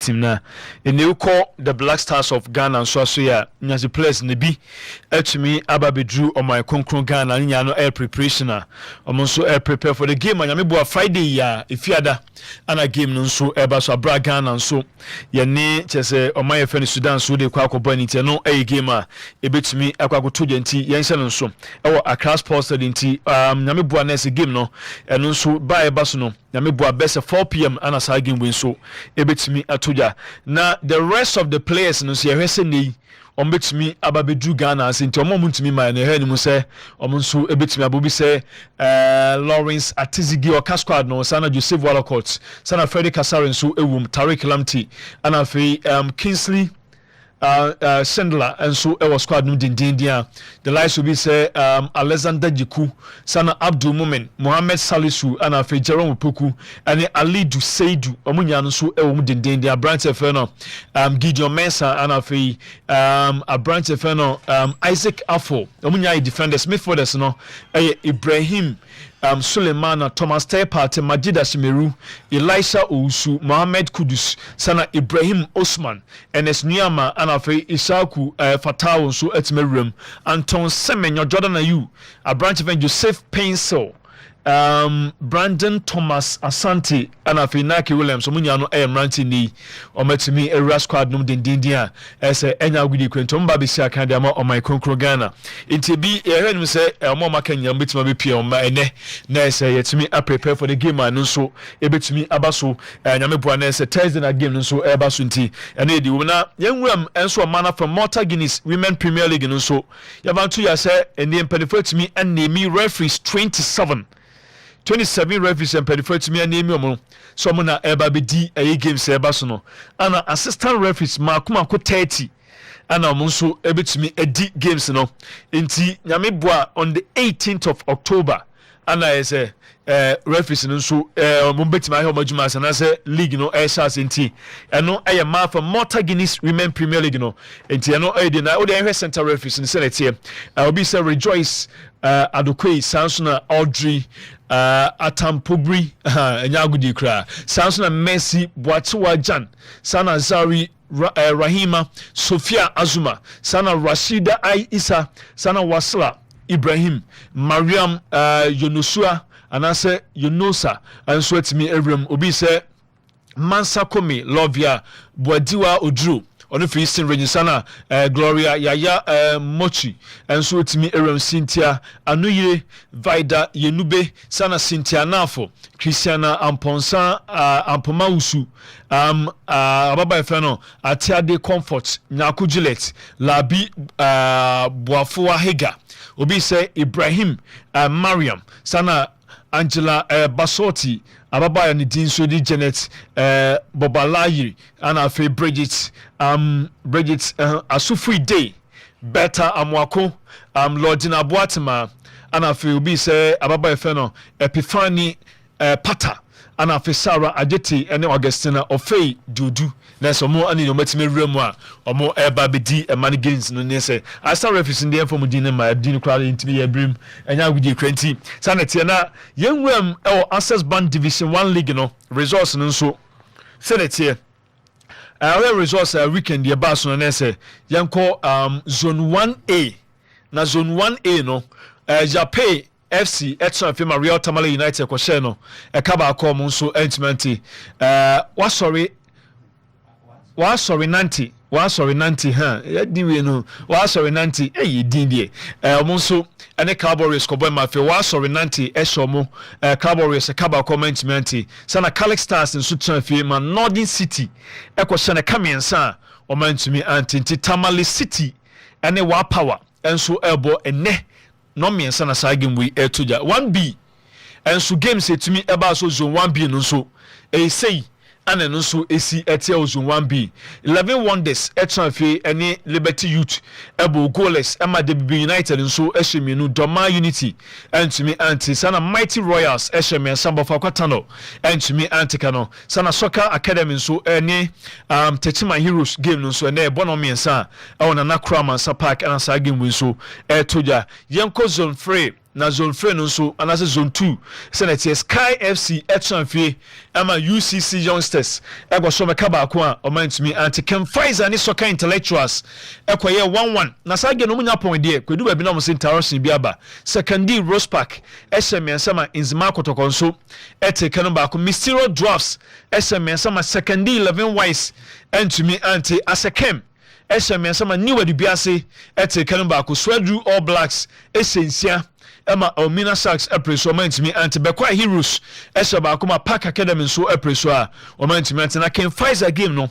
team na in you call the Black Stars of Ghana and so ya nyasi players ne bi etumi ababedru o my konkron Ghana nya no air preparation a omo so air prepare for the game anya mebo Friday ya ifiada ana game no so eba so abra Ghana so ye ne chese o my friend Sudan so de kwa akobọ ni tie no ayi game a ebetumi akwakoto genti yen hye no so ewo Accra Sports Stadium ti nyamebo na ese game no eno so ba eba so no nyamebo best 4 p.m. ana sa game win so ebetumi atoja na the rest of the players no so ye hwese nei ombetumi ababedu Ghana asenti omomuntumi ma na hanimu se omonso ebetumi abobi se Lawrence Atizigi o squad no sana Joseph Wallacott sana Freddy Kasaren so ewum Tariq Lamti ana fe Kingsley Sendler and so ewa squad no dindindia the likes will be say Alexander Jiku sana Abdul Mumin Mohammed Salisu and afi Jerome Poku and Ali Duseidu omunya no so ewa mu dindindia branch feno Gideon Mensah and afi a branch feno Isaac Afo omunya defenders midfielders no Ibrahim Suleimana Thomas Tepate Majida Shimeru Elisha Ousu Mohammed Kudus sana Ibrahim Osman Enes Niyama anafe Isaku Fatawo so etmerum Anton Semenyo Jordan Ayu a branch of Joseph Pencil Brandon Thomas Asante anafe Naki Williams omunya no mranti ni ometimi era squad num dindindia ese enya gudi kwento mba bisia kan de ama o my konkro Ghana inti bi ehwenum se mo makanya betima be pia o ma ene na ese yetimi prepare for the game anu so ebetimi abaso nyameboa na ese Thursday na game nso ebaso nti ene edi wo na yenwuram enso mana from Malta Guinness Women Premier League nso yabantu ya se ene mpanifotimi anemi referees 27 referees and pedifert me and name so mona eba be di a games eba so no ana assistant referees makuma ko 30 ana monso ebetumi edi games no nti nyame boa on the 18th of October ana ese referees no so mo betimi ahe omajuma sana se league no chance nti eno eye ma for Malta Guinness Women Premier League no nti eno ede na ode ehwe center referees no senetie obi say Rejoice Adokwe Sansona Audrey Atampobri Nyagudi kra Sansona Messi Boatewa Jan Sana Zari Rahima Sofia Azuma Sana Rashida I Isa Sana Wasla Ibrahim Mariam Yonusua anase Yonosa anso etimi Evram obi se Mansa Komi Lovia Boadiwa Odru ono fi Eastern Region sana Gloria Yaya Mochi enso etimi Evram Cynthia Anoye Vida Yenube sana Cynthia Nafo Christiana Amponsa Ampomausu ababa efeno Atiade Comfort Nyaku Gillette Labi Boafoa Hega obi se Ibrahim Mariam sana Angela Basoti ababa ni din so di Janet Bobalayiri ana fe Bridget Asufri Day Better Amwako Lordina Boatima ana fe obi se ababa efeno Epiphany Pata ana fe Sarah Ajeti ene Augustina Ofei Dudu na so mo ani no matime wremu a omo eba bedi man gains no ne se asa reference ndi enfo mudi ne ma di no kwala ntimi ya brim enya agudi kranti sanete na yenwam e Access Bank Division 1 League no resource no so sanete our resource weekend ye baso no ne se yenko zone 1A na zone 1A no Japan FC Etson Fema Real Tamale United ko share no e ka ba ko mo so entmenti wa sorry 90 ha ya diwe no wa sorry 90 din die mo so ene Cowboys ko boy ma fe wa sorry 90 e show mo Cowboys ka ba comment menti sana Calix Stars nso tran fe ma Northern City e ko share na kamiensa o mantumi antinti Tamale City ene wa power enso ebo ene no miensa na sa game we etuja 1B enso games etumi eba so zone 1B no so sei ana no so esi etia zone 1B 11 Wonders etrafe ene Liberty Youth ebo goalless ema DB United nso ehwemienu Doma Unity entumi anti sana Mighty Royals ehwemi Samba Fakwatano entumi antika no sana Soccer Academy nso ene Techima Heroes game nso ene ebono miensa e wona na Kraman Park ana sa game nso etoja yenko zone 3 na zone 3 no so anase zone 2 senate Sky FC etranfie ama UCC youngsters ego so meka ba ko a omantumi anti Ken Pfizer ne soccer intellectuals ekoye 1-1 na sage no munya pon de kwedu ba bi na mo se Tarosin bi aba secondary Rose Park esemiensama Inzima Kotokonso eteke no ba ko Mysterio Drafts esemiensama secondary 11 wise antumi anti Asekem esemiensama niwa dubiase eteke no ba ko Swedru All Blacks esensia Emma Omina Sharks epreso mantimi anti Bekwa Heroes esaba kuma Park Academy so epreso a mantimi anti na Ken Pfizer game no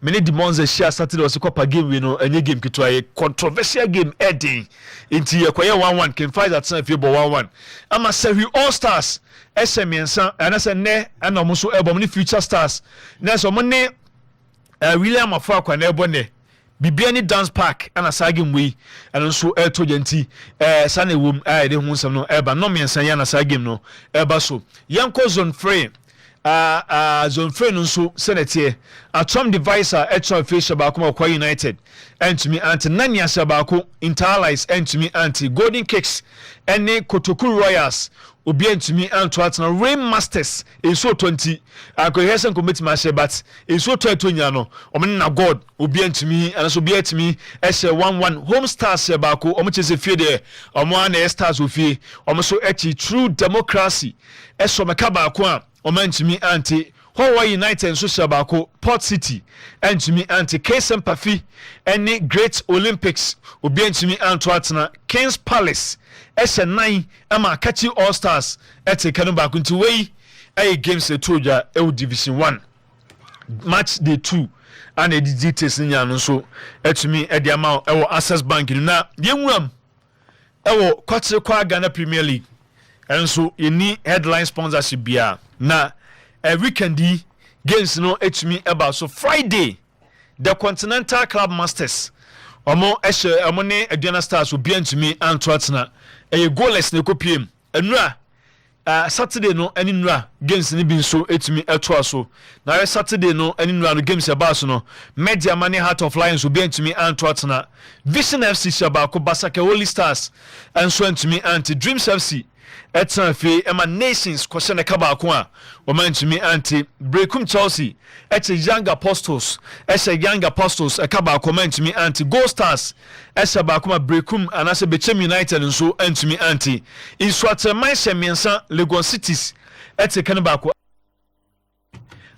many demons share Saturday was Copa game we no any game kitwa a controversial game ending inti yakoye 1-1 Ken Pfizer tsan fi bo 1-1 ama Serie All Stars SMNsa anase ne ana mo so ebom ne Future Stars na so mo ne William Afọ akwa na ebo ne Bibiani Dance Park ana sagim we and so to genti sane wom de hu nsam no eba no mensan ya na sagim no eba so yanko zone 3 zone 3 no so senate atom devicer etron fish ba kuma kwa United entumi anti nania sabako Interallies entumi anti Golden Cakes ene Kotoku Royals obi entumi anto atena Rain Masters eso 20 akohesen committee ma she but eso 20 nya no omne na God obi entumi anaso obi etumi ehye 1-1 Home Stars ba ko omchese fie de omo ana Stars ofie omo so echi True Democracy eso meka ba ko a omantumi anti Hawaii United so shabako Port City entumi anti KSM Pafi any Great Olympics obi entumi anto atena Kings Palace SN9 ama Kachi All Stars eteke no ba kunti wei ay games etoja e Division 1 match day 2 and the details nya no so etumi e de ama e Access Bank na yenwuram e wo kwatre kwa Ghana Premier League enso yeni headline sponsorship bia na weekend games no etumi eba so Friday the Continental Club Masters omo ehye omo ne Aduana Stars obi antumi anto atena goalless ne kopiem enura Saturday no ani nura games ni bin so etumi eto aso na Saturday no ani nura no games eba so no Media Money Heart of Lions obi antumi anto atena Vision FC Shabako Basake Holy Stars enso antumi anti Dreams FC etna fe ema Nations kwose kaba ko a omantumi anti Brekum Chelsea eche Young Apostles kaba ko mantumi anti Gold Stars esa ba ko ma Brekum anase Bechem United nso antumi anti Iswate Manchester Miensa Lagos Cities ete kan ba ko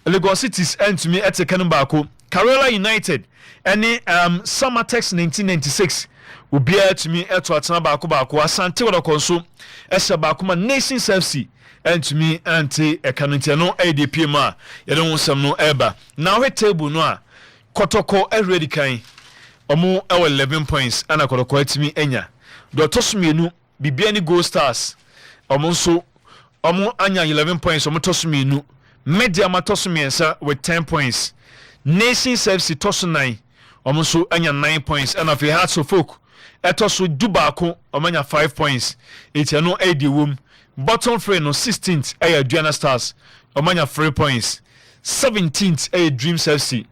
Lagos Cities antumi ete kan ba ko Carola United any Summertex 1996 ubia tumi eto atena ba ko Asante Wodokonso esa ba kuma Nations FC entumi anti ekanuntia no ADP ma yede wonsam no eba na we table no a Kotoko already kan omo 11 points ana Kotoko atimi enya do tosumienu bibia ni Gold Stars omo so omo anya 11 points omo tosumienu Media matosumiensa with 10 points Nations FC tosu 9 omo so anya 9 points and of Hearts of Folk etoso dubako omanya 5 points etiano edi wom bottom 3 no 16th Aduana Stars omanya 3 points 17th Dreams FC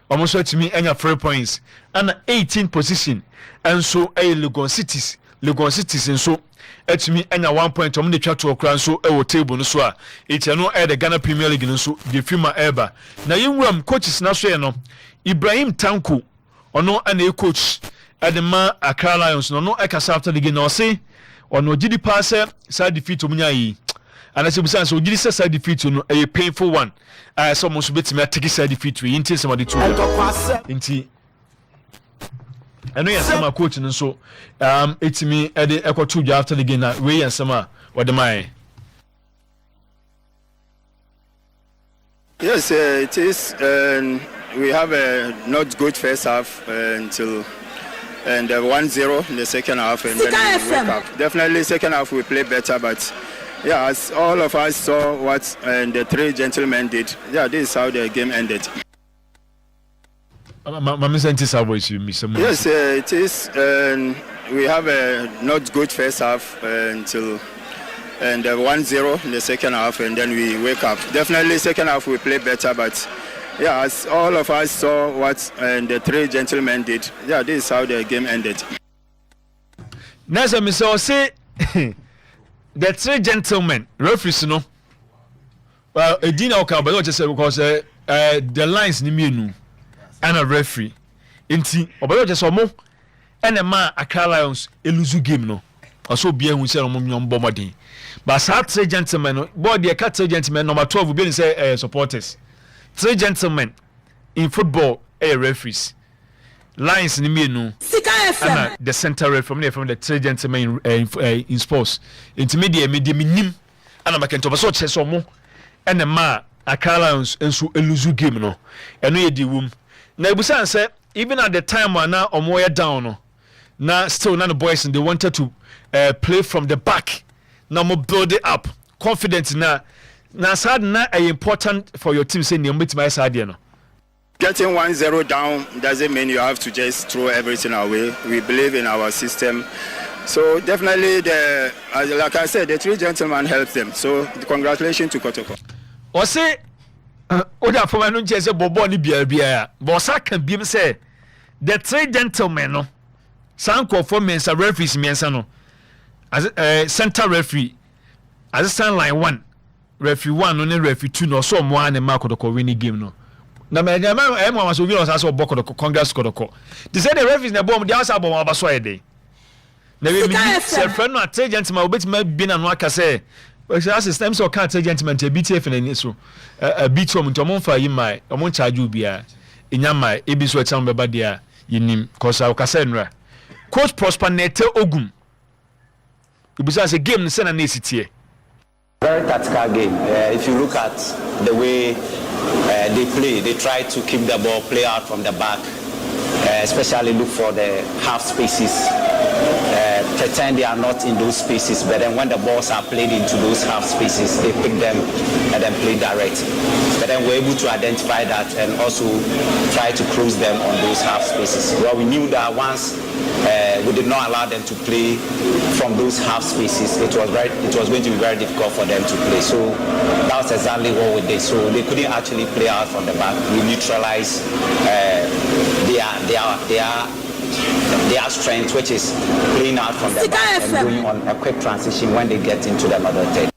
omoso etimi anya 3 points and 18th position and so Lagos Cities nso etimi anya 1 point omne twa to okra nso table no so a etiano the Ghana Premier League nso the firma eba na yewuram coaches na so no Ibrahim Tanko ono ana coach Adema Accra Lions no ekasa after the game no say ono gidi pass side defeat omunya yi and as you say so gidi side defeat no a painful one so mo so betimi atiki side defeat we inti somebody two inti eno yasama coach no so etimi ede ekoto dwa after the game na we yasama wademai. Yes, it is. We have a not good first half until 1-0 in the second half, and then we wake up. Definitely, second half we play better, but yeah, as all of us saw what the three gentlemen did, yeah, this is how the game ended. Yes, it is. We have a not good first half until 1-0 in the second half, and then we wake up. Definitely, second half we play better, but yeah, as all of us saw what the three gentlemen did, yeah, this is how the game ended. Nasa miso say the three gentlemen referees no well edina okay but just say because the lines ni mienu and a referee enti obayo just omo ene ma Accra Lions eluzu game no also bia hu say omo nyom bomodin but three gentlemen no board the three gentlemen number 12 be say supporters three gentlemen in football referees lines ni mienu and the center referee from the three gentlemen in sports intermediate minim and makento so che so mo ene ma Accra Lions enso eluzu game no eno ye di wum na ebusan say even at the time when now omo down no now still none of the boys and they wanted to play from the back now mo build it up confidence na sad na important for your team saying you meet my side no. Getting 1-0 down doesn't mean you have to just throw everything away. We believe in our system. So definitely, like I said, the three gentlemen helped them. So congratulations to Kotoko. I say, Oda for my non chese bobo ni bia. Bosa can be say the three gentlemen no. Sanko for mensa referees mensa no. As center referee, assistant line 1, referee 1 no referee 2 no so mo an ma Kotoko winning game no. Na me was we was also boko Congress Kotoko. They say the referees na bomb the answer bomb abaso e dey. Na we me say friend no three gentlemen obetime bi na no aka say as system so can three gentlemen to BTF na ni so a beat from ntomo fa yi mai omo charge ubia enya mai ebi so etam beba dia yinim cause I ka say nra coach Prosper Nete Ogum ibisa say game na na esitie. Very tactical game. If you look at the way they play, they try to keep the ball, play out from the back, especially look for the half spaces, pretend they are not in those spaces, but then when the balls are played into those half spaces, they pick them and then play direct. But then we're able to identify that and also try to close them on those half spaces. Well, we knew that once we did not allow them to play from those half spaces, it was going to be very difficult for them to play. So that was exactly what we did. So they couldn't actually play out from the back. We neutralized their strength, which is playing out from the back and going on a quick transition when they get into the middle third.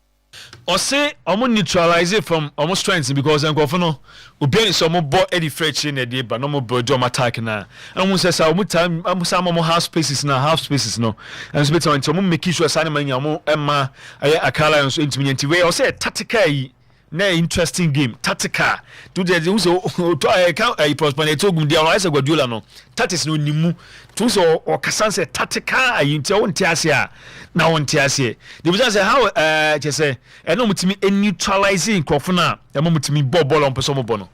Or say almost neutralize it from almost strength because I'm going to be some more Eddie Fretch in the day, but no more drum attack now. And almost says I would time some more half spaces now, half spaces no. And it's better to make sure assignment Emma Accra Lions into me way or say tactical. Na interesting game tactical to the so to Prosper Nete Ogum dia rise Guardiola no tactics no nimu to so or kasan say tactical ayinti won tiase a na won tiase the business say how je say no mutimi neutralizing crofo na e mutimi ball on person mo no.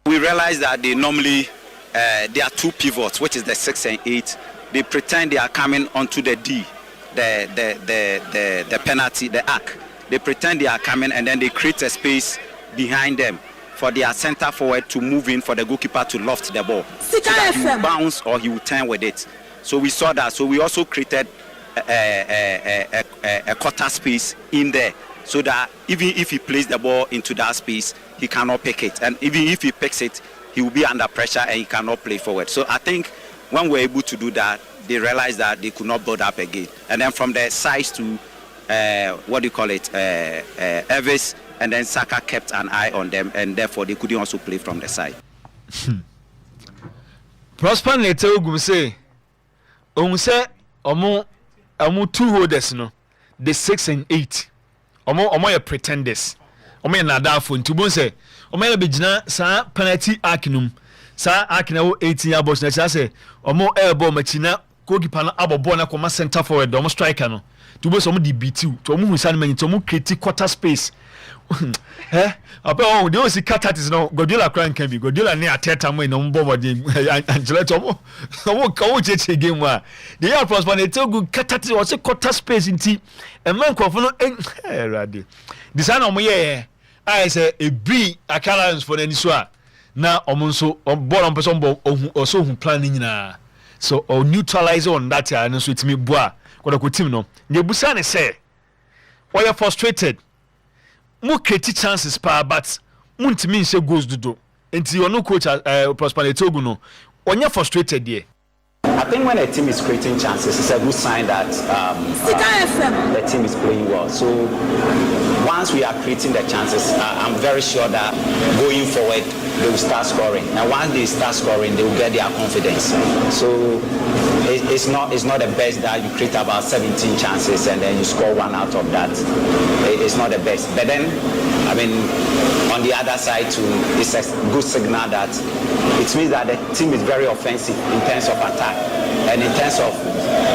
We realize that they normally there are two pivots, which is the 6 and 8. They pretend they are coming onto the D, the penalty, the arc. They pretend they are coming and then they create a space behind them for their center forward to move in for the goalkeeper to loft the ball. So that he will bounce or he will turn with it. So we saw that. So we also created a quarter space in there so that even if he plays the ball into that space, he cannot pick it. And even if he picks it, he will be under pressure and he cannot play forward. So I think when we're able to do that, they realized that they could not build up again. And then from the sides to Elvis and then Saka kept an eye on them and therefore they couldn't also play from the side. Prosper Nete Ogum say omo two holders no the 6 and 8 omo ya pretenders omo ya nadafo ntubon say omo ya begina sa penalty arc sa arc na 18 ya boss na say omo elbow machina goalkeeper na abobo na koma center forward omo striker no to be some DB2 to mu husan man to mu create quarter space apa they see Katatis no Guardiola crank can be Guardiola near Teta mo no mbo body Angela to mo ka cheche game wa they are Prosper Nete Ogum Katatis was a quarter space inti e man kwofo no rade the sign omo ye I say a B account for any so na omo nso ball on person also hu plan nyina so or neutralize on that and so it me boa kwa team no the busane say why you frustrated mu create chances pa but muntimi nse goals dodo enti ono coach Prosper Nete Ogum no onye frustrated there. I think when a team is creating chances, it's a good sign that the team is playing well. So once we are creating the chances, I'm very sure that going forward, they will start scoring. And once they start scoring, they will get their confidence. So it's not the best that you create about 17 chances and then you score one out of that. It's not the best. But then, I mean, on the other side too, it's a good signal that it means that the team is very offensive in terms of attack. And in terms of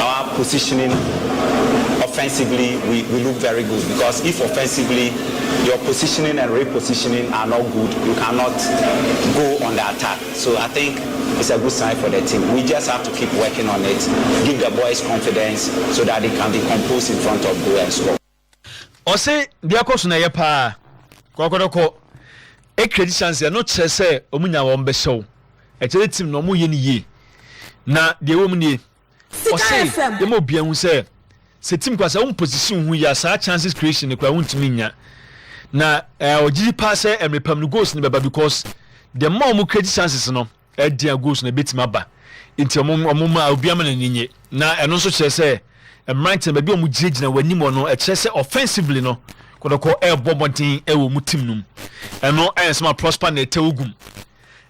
our positioning, offensively, we look very good. Because if offensively, your positioning and repositioning are not good, you cannot go on the attack. So I think it's a good sign for the team. We just have to keep working on it, give the boys confidence so that they can be composed in front of goal and score. Ose diakos na yepa kokodoko e credit chance no kire se omunya wo mbehyew e kire team no mu ye ni ye na de wo mu ni ose ye mo bia hu se team kwasa wo position hu ya sa chances creation ne kwa wuntumi nya na ogiri pass emrepam no goals ne baba because the more mu credit chances no e dia goals na betima aba nti omuma obiama na ninye na eno so kire se Right, baby, omu jejina wani mo no e kyerese offensively no kodoko e bobontin e wo mu team num eno ensema prosper na etewugum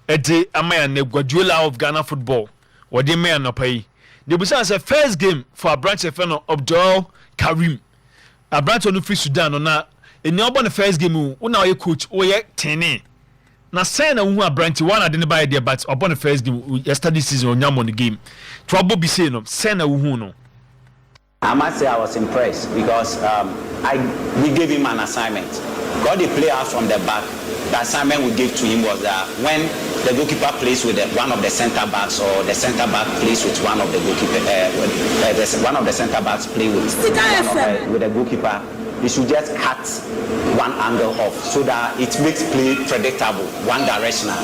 e de amaya na Guardiola of Ghana football wodi me no pai de busa say first game for a branch of no Abdul Karim a branch no free Sudan no na eni obo na first game wo na oye coach oye tene na say na wu a branch one ade ne buy there but obo na first game yesterday season onyam on the game trouble be say no say na wu no. I must say I was impressed because we gave him an assignment. Got the player from the back. The assignment we gave to him was that when the goalkeeper plays with one of the centre backs or the centre back plays with one of the goalkeeper, one of the centre backs play with the goalkeeper, he should just cut one angle off so that it makes play predictable, one directional,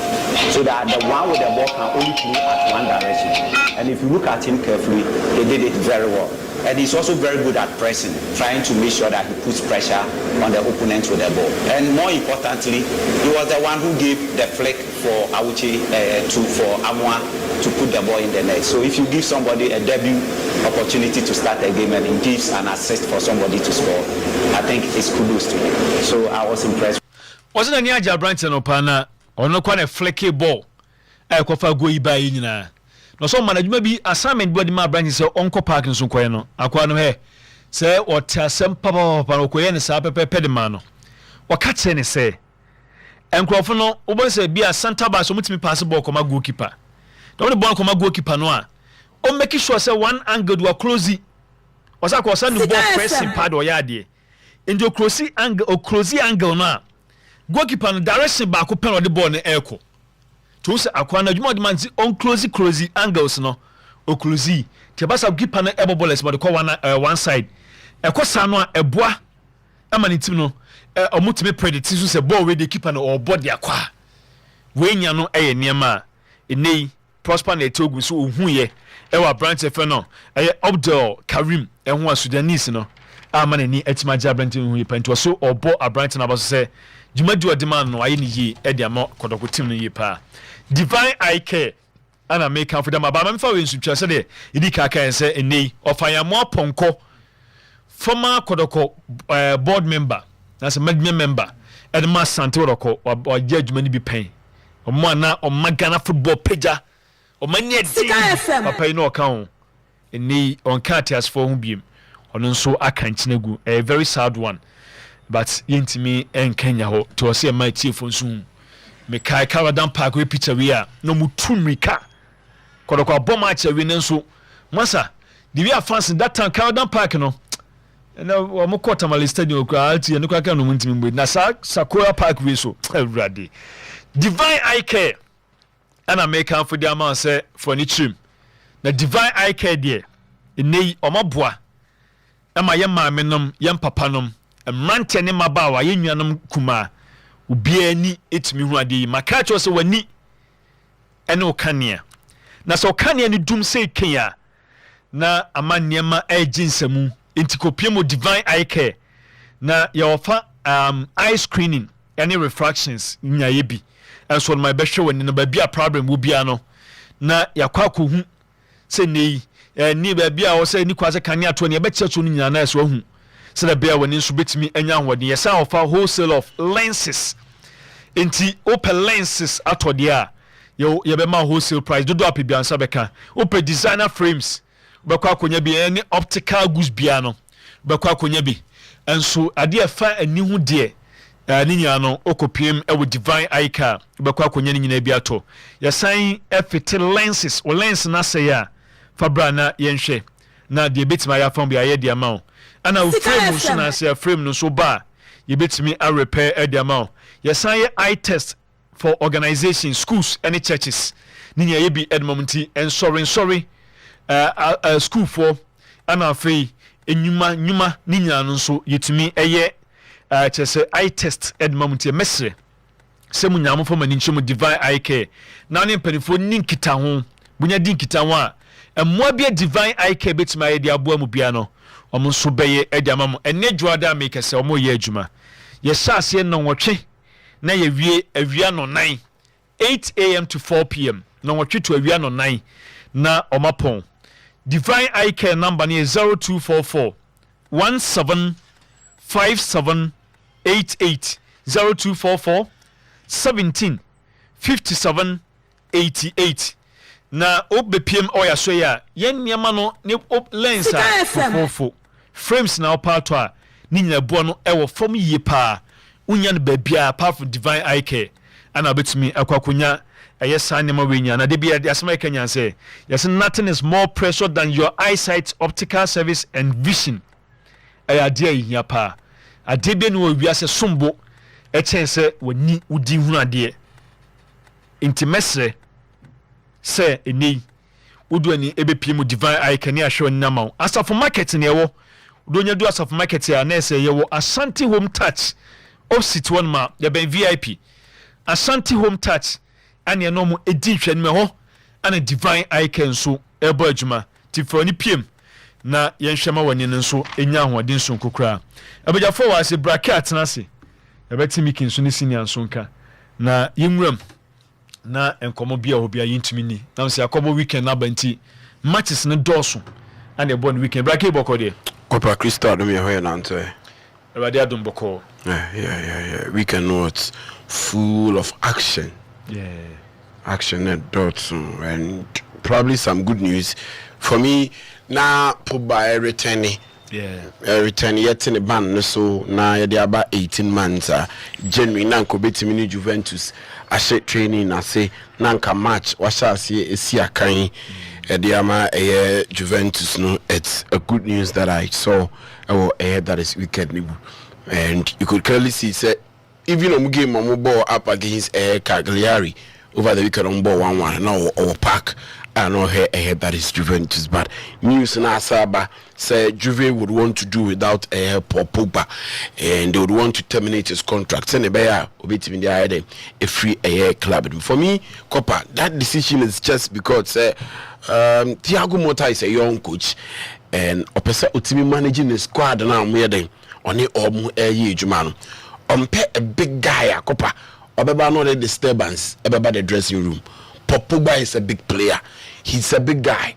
so that the one with the ball can only play at one direction. And if you look at him carefully, he did it very well. And he's also very good at pressing, trying to make sure that he puts pressure on the opponent with the ball. And more importantly, he was the one who gave the flick for Awuchi for Amwa to put the ball in the net. So if you give somebody a debut opportunity to start a game and he gives an assist for somebody to score, I think it's kudos to him. So I was impressed. Wasn't any Aja Branton opana or no quite a flicky ball? I could go by in. No so management bi assignment body ma branch say onko park nso koye no akwa no he say o tasem papa no koye ne sa pepe de ma no waka che ne say enkrofo no wo say bi a center back so mutimi pass ball koma goalkeeper do the ball koma goalkeeper no a o make sure say one angle do close o sa ko send ball pressing pad o yade indi o close angle no a goalkeeper no direction back ko pen o the ball no eko to say akwana dwuma de man on close angles no o close te basa keeper na eboboles but ko one side e ko sa no a eboa amani tim no omutime predict so say ball we the keeper no or body akwa we nya no eye niam enei prosper na etogu so ohun ye e wa branch efe no Abdul Karim ho a Sudanese no amana ni atima ja branch hu ye panto so obo a branch na baso say dwumadi odema no aye ni yi e de ama kodoko tim no ye pa divine eye care ana make am for them aba memfa we nsutwa se de idi kaka en se enei ofayamo ponko former kodoko board member na se management member edma sante kodoko o je adwuma ni bi pen o mo na o magana football pager o mani edi papa ino ka ho enei on cartias for hu biem ono nso akankinegu a very sad one but yintimi enkanya ho to se my chief nso me kai Caradan Park we picture we are no mutu mika kodoko aboma ache we nso masa the we are fans that time Caradan Park no na wo mo kota Tamale Stadium ko alti no kwa ka no muntimi mbe na Sakura Park we so everyday divine eye care ana make am for the amount say for ni trim na divine eye care there enei omaboa ama ye maamenom ye papanom emrante ne mabawa ye nuanom kuma ubia ni etimi hu ade maka cho se wani ene okania na so okania ni dum se kenya na amaniema aginsamu entikopiem divine eye care na ya ofa eye screening any refractions nyaye bi enso my best show when no ba bia problem wo bia no na yakwa ko hu say nei ni ba bia wo say ni kwase kanea to ne be checho ni nyana so hu say da bia woni nso betimi anya hwode yesa offer wholesale of lenses enti open lenses atode a ye be ma wholesale price dodo apibiansa beka open designer frames bekwa akonya bi any optical goods bia no bekwa akonya bi enso ade afa ani hu de ni nya no okopiem e wo divine eye car bekwa akonya ni nyina bi ato yesan efite lenses o lens na say ya fabra na yenhwe na de betima ya fam bia ye de amount ana o frame so na say frame no so ba ye betimi a repair e de amount yesan ye eye test for organizations schools and churches ni nya ye bi edmonti and sorry school for ana fe enyuma ni nya no so yetimi eye chese eye test edmonti mesre semu nyamo fo mani nchemu divine eye care na ne mpanifo ni nkita ho bunya di nkita ho a emmoa bia divine eye care betima ye di aboa mu bia no omo so beye e di amamo ene dwoada make se omo ye adwuma ye saase no nwotwe na ye wie awia no 9 8 am to 4 pm no nwotwe to awia no 9 na omapon divine eye care number ni 0244 175788 0244 17 57 88 na obepiem oya so ya yen niama no ne lens a fofo frames na opato a ni nyina bo no ewo fom yie pa unya no babia apart from divine eye care ana betumi akwakonya ayesa ne ma wenya na de bia asema kenya say yes nothing is more precious than your eyesight optical service and vision ayade ahia pa ade be no wiase sombo echense wani udi hu ade intimesre se eni uduani ebepiem divine eye kani ahwe nnama asafo market ne ewo udonya du asafo market ya na ese yewo Ashanti home touch opposite one ma ya ben VIP Ashanti home touch ane no mu edi hwe ne ho ana divine eye can so ebo adwuma tifoni piem na yenhwema wani nso enya ahoden so kokura abejafo wa se bracket na se ebetimi kinso ne senior nso nka na yenwuram na enkomo bia obia yintumi ni na se akobo weekend na banti matches ne doso and born weekend bracket boko de Kopa Crystal do me hoye na nto everybody adom boko yeah weekend notes full of action action and dots and probably some good news for me na put by returning return yet in the ban so na yet about 18 months January na ko betimi ni Juventus I said training I say nanka match washa see esi akan Ediama Juventus no it's a good news that I saw that is weekend and you could clearly see say even on game on ball up against Cagliari over the weekend on ball 1-1 now or pack I know here that is Juventus but news na Saba say Juve would want to do without Paul Pogba and they would want to terminate his contract send a free club for me Copa that decision is just because Thiago Motta is a young coach and opesa utimi managing the squad now on the jumano a big guy Copa obeba no the disturbance about the dressing room. Pogba is a big player. He's a big guy.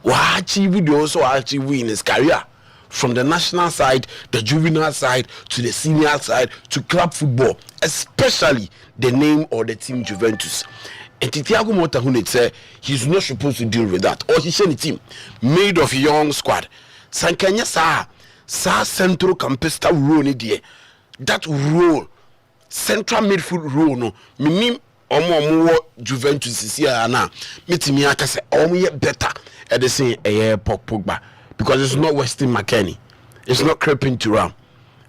What achieved also achieved in his career from the national side, the juvenile side, to the senior side, to club football, especially the name of the team Juventus. And Thiago Motta who say he's not supposed to deal with that. Or he said the team made of a young squad. Sankanya sa central campista role ni that role, central midfield role no minim omo Juventus is here na metimi aka say omo ye better at the same Pogba because it's not Weston McKennie, it's not Crepin Thuram,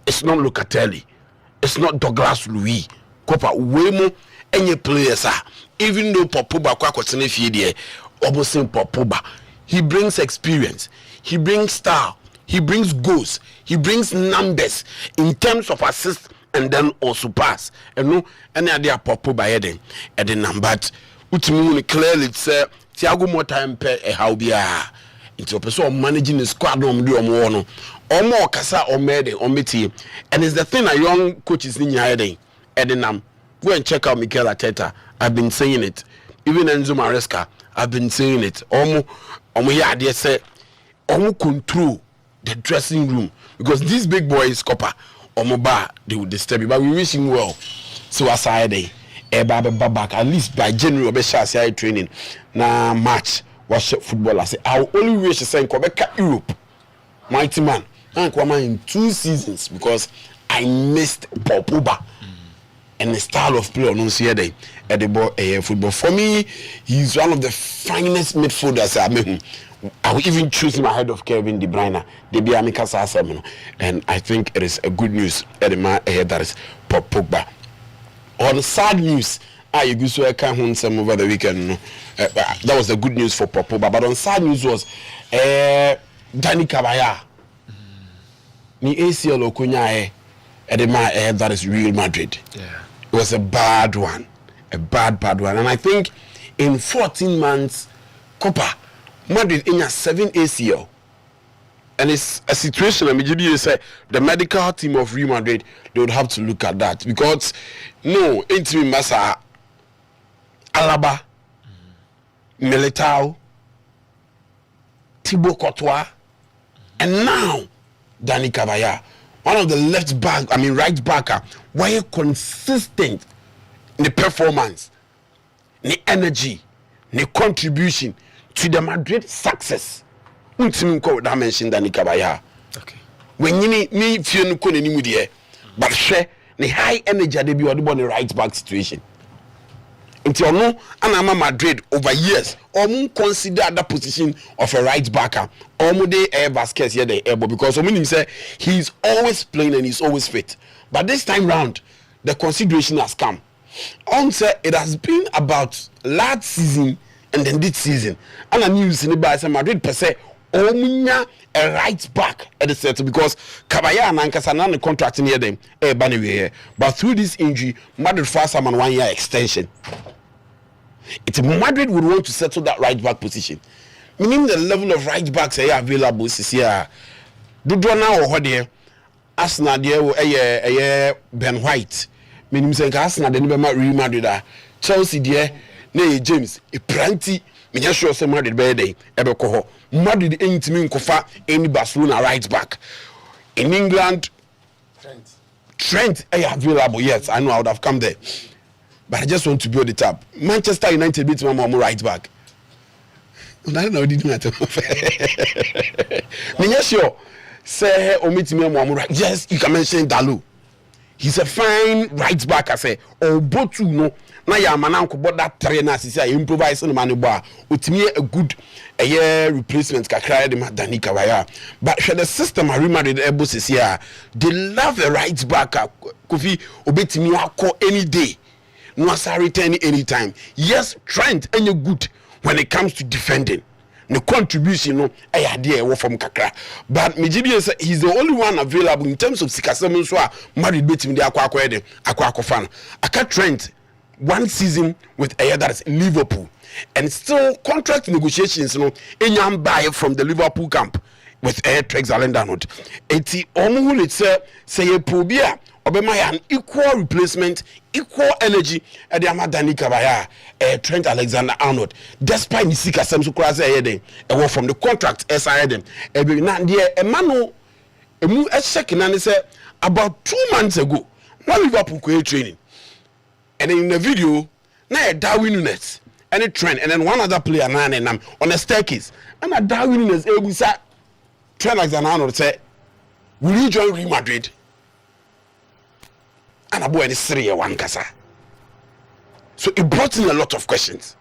it's not Locatelli, it's not Douglas Louis. Copa Wemo any players are even though Pogba kwakotene fie de omo say Pogba he brings experience, he brings style, he brings goals, he brings numbers in terms of assists and then also pass and no any idea Pogba by heading and then but ultimately clearly say Thiago Motta mpe how bia into a person managing the squad no do omo no kasa omede ometi and it's the thing a young coaches in your heading and then go and check out Mikel Arteta. I've been saying it. Even Enzo Maresca, I've been saying it. omo here ade say omo control the dressing room because these big boys copper omo ba they will disturb you, but we wish him well. So aside back at least by January be share training na match watch football. I say I will only wish say Quebec Europe mighty man and come in 2 seasons because I missed Popuba and the style of play on here at the ball football. For me, he's one of the finest midfielders I will even choose him ahead of Kevin De Bruyne. And I think it is a good news at the man that is Pogba. On sad news, you go so I can't some over the weekend. That was the good news for Pogba. But on sad news was Dani Cabaya. Ni ACL okunya at the man that is Real Madrid. Yeah. It was a bad one. A bad one. And I think in 14 months, Copa, Madrid in a 7 ACL. And it's a situation, I mean, you say the medical team of Real Madrid, they would have to look at that. Because, no, Intimi Massa, Alaba, Militao, Thibaut Courtois, and now Dani Cabaya, one of the right backer, why consistent in the performance, the energy, the contribution to the Madrid success. Untimiko that mentioned Dani Cabaya. Okay. When you need fear no kone ni mudie, but share the high energy they be on the right back situation. Until no, and Madrid over years, consider that position of a right backer. Air Vasquez here the elbow because say he's always playing and he's always fit. But this time round, the consideration has come. Say it has been about last season and then this season. And I knew in Madrid per se, a right back at the center because Cabaya and Ankasa the contract near them. But through this injury, Madrid first some 1 year extension. It's Madrid would want to settle that right back position. Meaning the level of right backs are available this year. Do now or there? Arsenal there Ben White. Meaning saying Arsenal they never Real Madrid. Chelsea there, nay James. A plenty. Me just sure say Madrid be there. Ebeko Madrid ain't me kofa any Barcelona right back. In England, Trent available. Yes, I know I would have come there. But I just want to be on the top. Manchester United beat my mom right back. I don't know. Did not. Yes, sure. Say, omit me mom right. Yes, you can mention Dalu. He's a fine right back. I say, oh, but you know, now ya mananko but that trainer say improvise on man bar. Utimi a good replacement. Kakra de Dani Cabaya. But the system I remember the able to see they love a right back. Kofi obetimi akọ any day. No return anytime. Yes, Trent any good when it comes to defending. The contribution no idea from Kakra. But Mijibi says he's the only one available in terms of Sikasamun so married between the Aqua fan. Aka Trent 1 season with that is Liverpool. And still contract negotiations in buy from the Liverpool camp with Trex Allen-Arnold. Eti omu it's say probia an equal replacement, equal energy at the Dani Cabaya, Trent Alexander-Arnold. Despite Nisika Samsu from the contract as I had them. A man a second and say about 2 months ago, one Liverpool training. And in the video, now a Darwin Nunes and a Trent and then one other player on a staircase. And a Darwin Nunes Trent Alexander-Arnold said, will you join Real Madrid? And a boy is 3-1 kasa. So it brought in a lot of questions.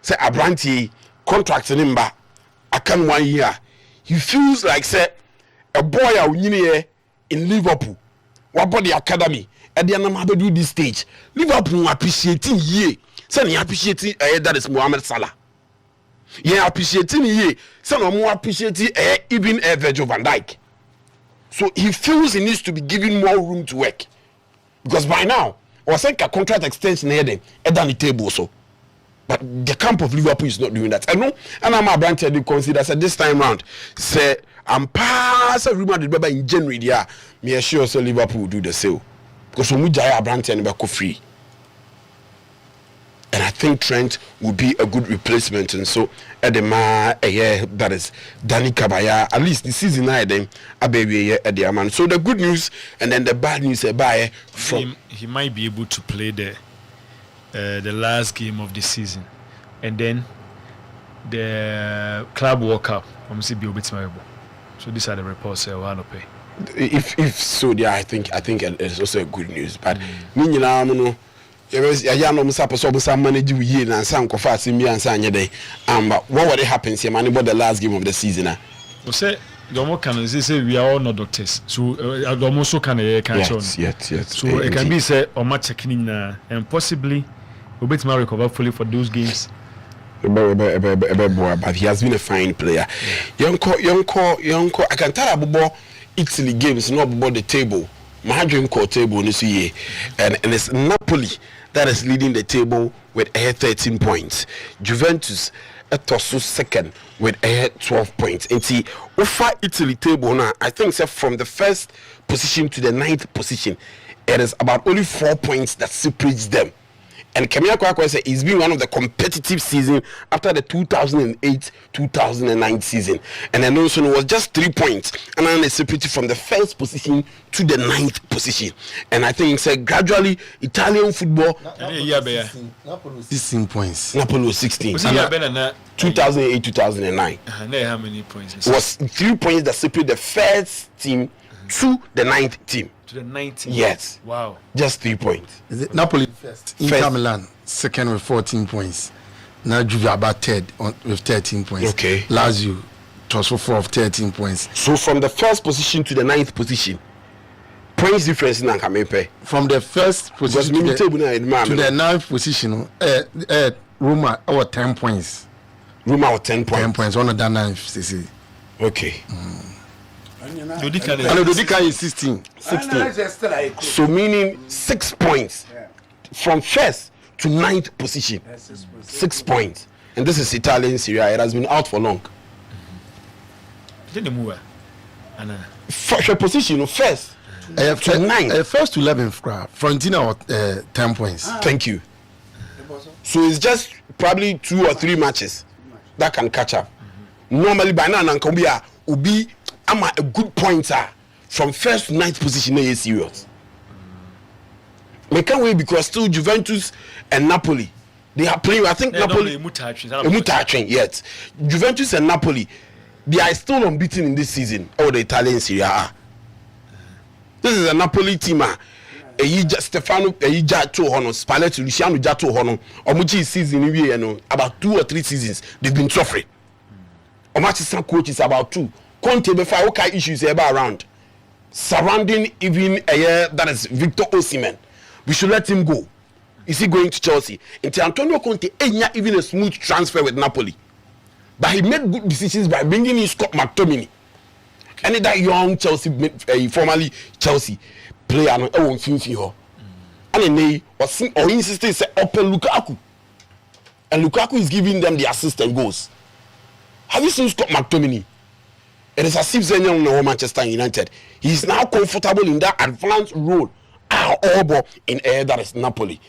Say Lebarante contract in I can 1 year. He feels like say a boy in Liverpool. What about the academy? At the end of do this stage. Liverpool appreciating ye. Say appreciating that is Mohamed Salah. Yeah, appreciating ye. Say no more appreciating even Virgil van Dijk. So he feels he needs to be given more room to work. Because by now, I was saying a contract extension here on the table also. But the camp of Liverpool is not doing that. I know, and I'm a branch to consider that this time round, say I'm pass a rumor that in January, yeah, me assure so Liverpool will do the same. Because when we die a branch and we go free. And I think Trent will be a good replacement. And so, Edema, that is Danny Kabaya. At least the season I then a baby at the man. So the good news and then the bad news from he might be able to play the last game of the season, and then the Club World Cup. So these are the reports I want to pay. If so, yeah, I think it's also a good news. But no. Yeah, no, Mr. Poso manage we and some confess me and Sanya but what would happen here, man, about the last game of the season? We say the more can say we are all not doctors, so almost so can yes. So it can be say or match checking and possibly we bet my recover fully for those games. But he has been a fine player. Young ko I can tell about Italy games, not about the table. My dream court table this year, and it's Napoli that is leading the table with 13 points. Juventus at Tosso second with 12 points. And see, over Italy table now, I think from the first position to the 9th position, it is about only 4 points that separates them. And Kemia Kwakwa said it's been one of the competitive season after the 2008-2009 season. And then also it was just 3 points. And then they separated from the first position to the 9th position. And I think it's gradually Italian football. Napoli was 16 points. Napoli was 16. 2008-2009. How many points? It was 3 points that separate the first team to the 9th team. To the 19th. Yes. Wow. Just 3 points. Is it Napoli first? Inter Milan second with 14 points. Now Juve about third with 13 points. Okay. Lazio also 4 of 13 points. So from the first position to the 9th position, points difference in Ankamepe. From the first position to the 9th position, Roma 10 points. Roma 10 points. 10 points. One of the 9th. Okay. Dodika is 16. So meaning 6 points from first to 9th position. 6 points. And this is Italian Serie A. It has been out for long. For position first to 9th. First to 11th. Frontina 10 points. Thank you. So it's just probably 2 or 3 matches that can catch up. Normally by now Nankobia will be a good pointer from first to 9th position. Is serious. We can't wait because still Juventus and Napoli, they are playing. I think Napoli train yet. Juventus and Napoli, they are still unbeaten in this season. Or the Italian Serie A. This is a Napoli team. Stefano Jato Hono, Spalletti, Luciano Jato Hono, Omuchi season about 2 or 3 seasons they've been suffering. Omachi coaches about 2. Conte before okay issues around surrounding even a year that is Victor Osimhen. We should let him go. Is he going to Chelsea? Until Antonio Conte ain't even a smooth transfer with Napoli, but he made good decisions by bringing in Scott McTominay, and that young Chelsea, formerly Chelsea player, and he was insisting say open Lukaku, and Lukaku is giving them the assist and goals. Have you seen Scott McTominay? It is as if Zenyon no Manchester United. He is now comfortable in that advanced role. In air that is Napoli.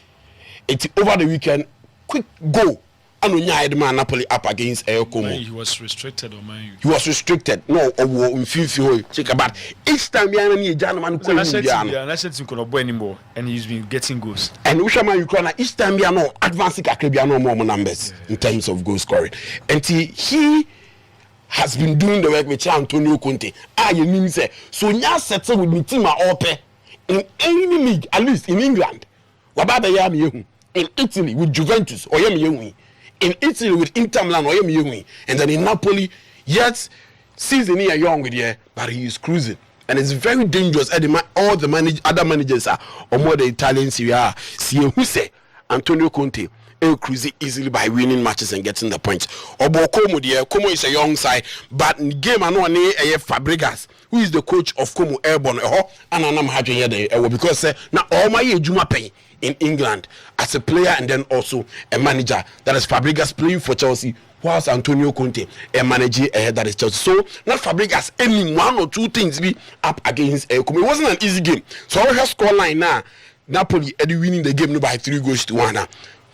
It's over the weekend. Quick go. And when you man Napoli up against Air Como. He was restricted or man. He was restricted. No, in few check about each time you are a gentleman anymore, and he's been getting goals. And Ushama Ukraine each time you are no advancing no more numbers in terms of goal scoring. And he has been doing the work with Antonio Conte. You mean say so now settle with me team all pay in any league, at least in England. In Italy with Juventus or in Italy with Inter Milan or and then in Napoli, yet season here young with you, but he is cruising. And it's very dangerous. All the other managers are or more the Italian Serie A. See who say Antonio Conte cruise easily by winning matches and getting the points. Obo Como there, Como is a young side, but in game I know Fabregas, who is the coach of Como Airborne, and I'm having here because now all my Juma pay in England as a player and then also a manager. That is Fabregas playing for Chelsea, whilst Antonio Conte a manager that is Chelsea. So not Fabregas any 1 or 2 things be up against Como. It wasn't an easy game. So our score line now, Napoli winning the game by 3 goals to 1.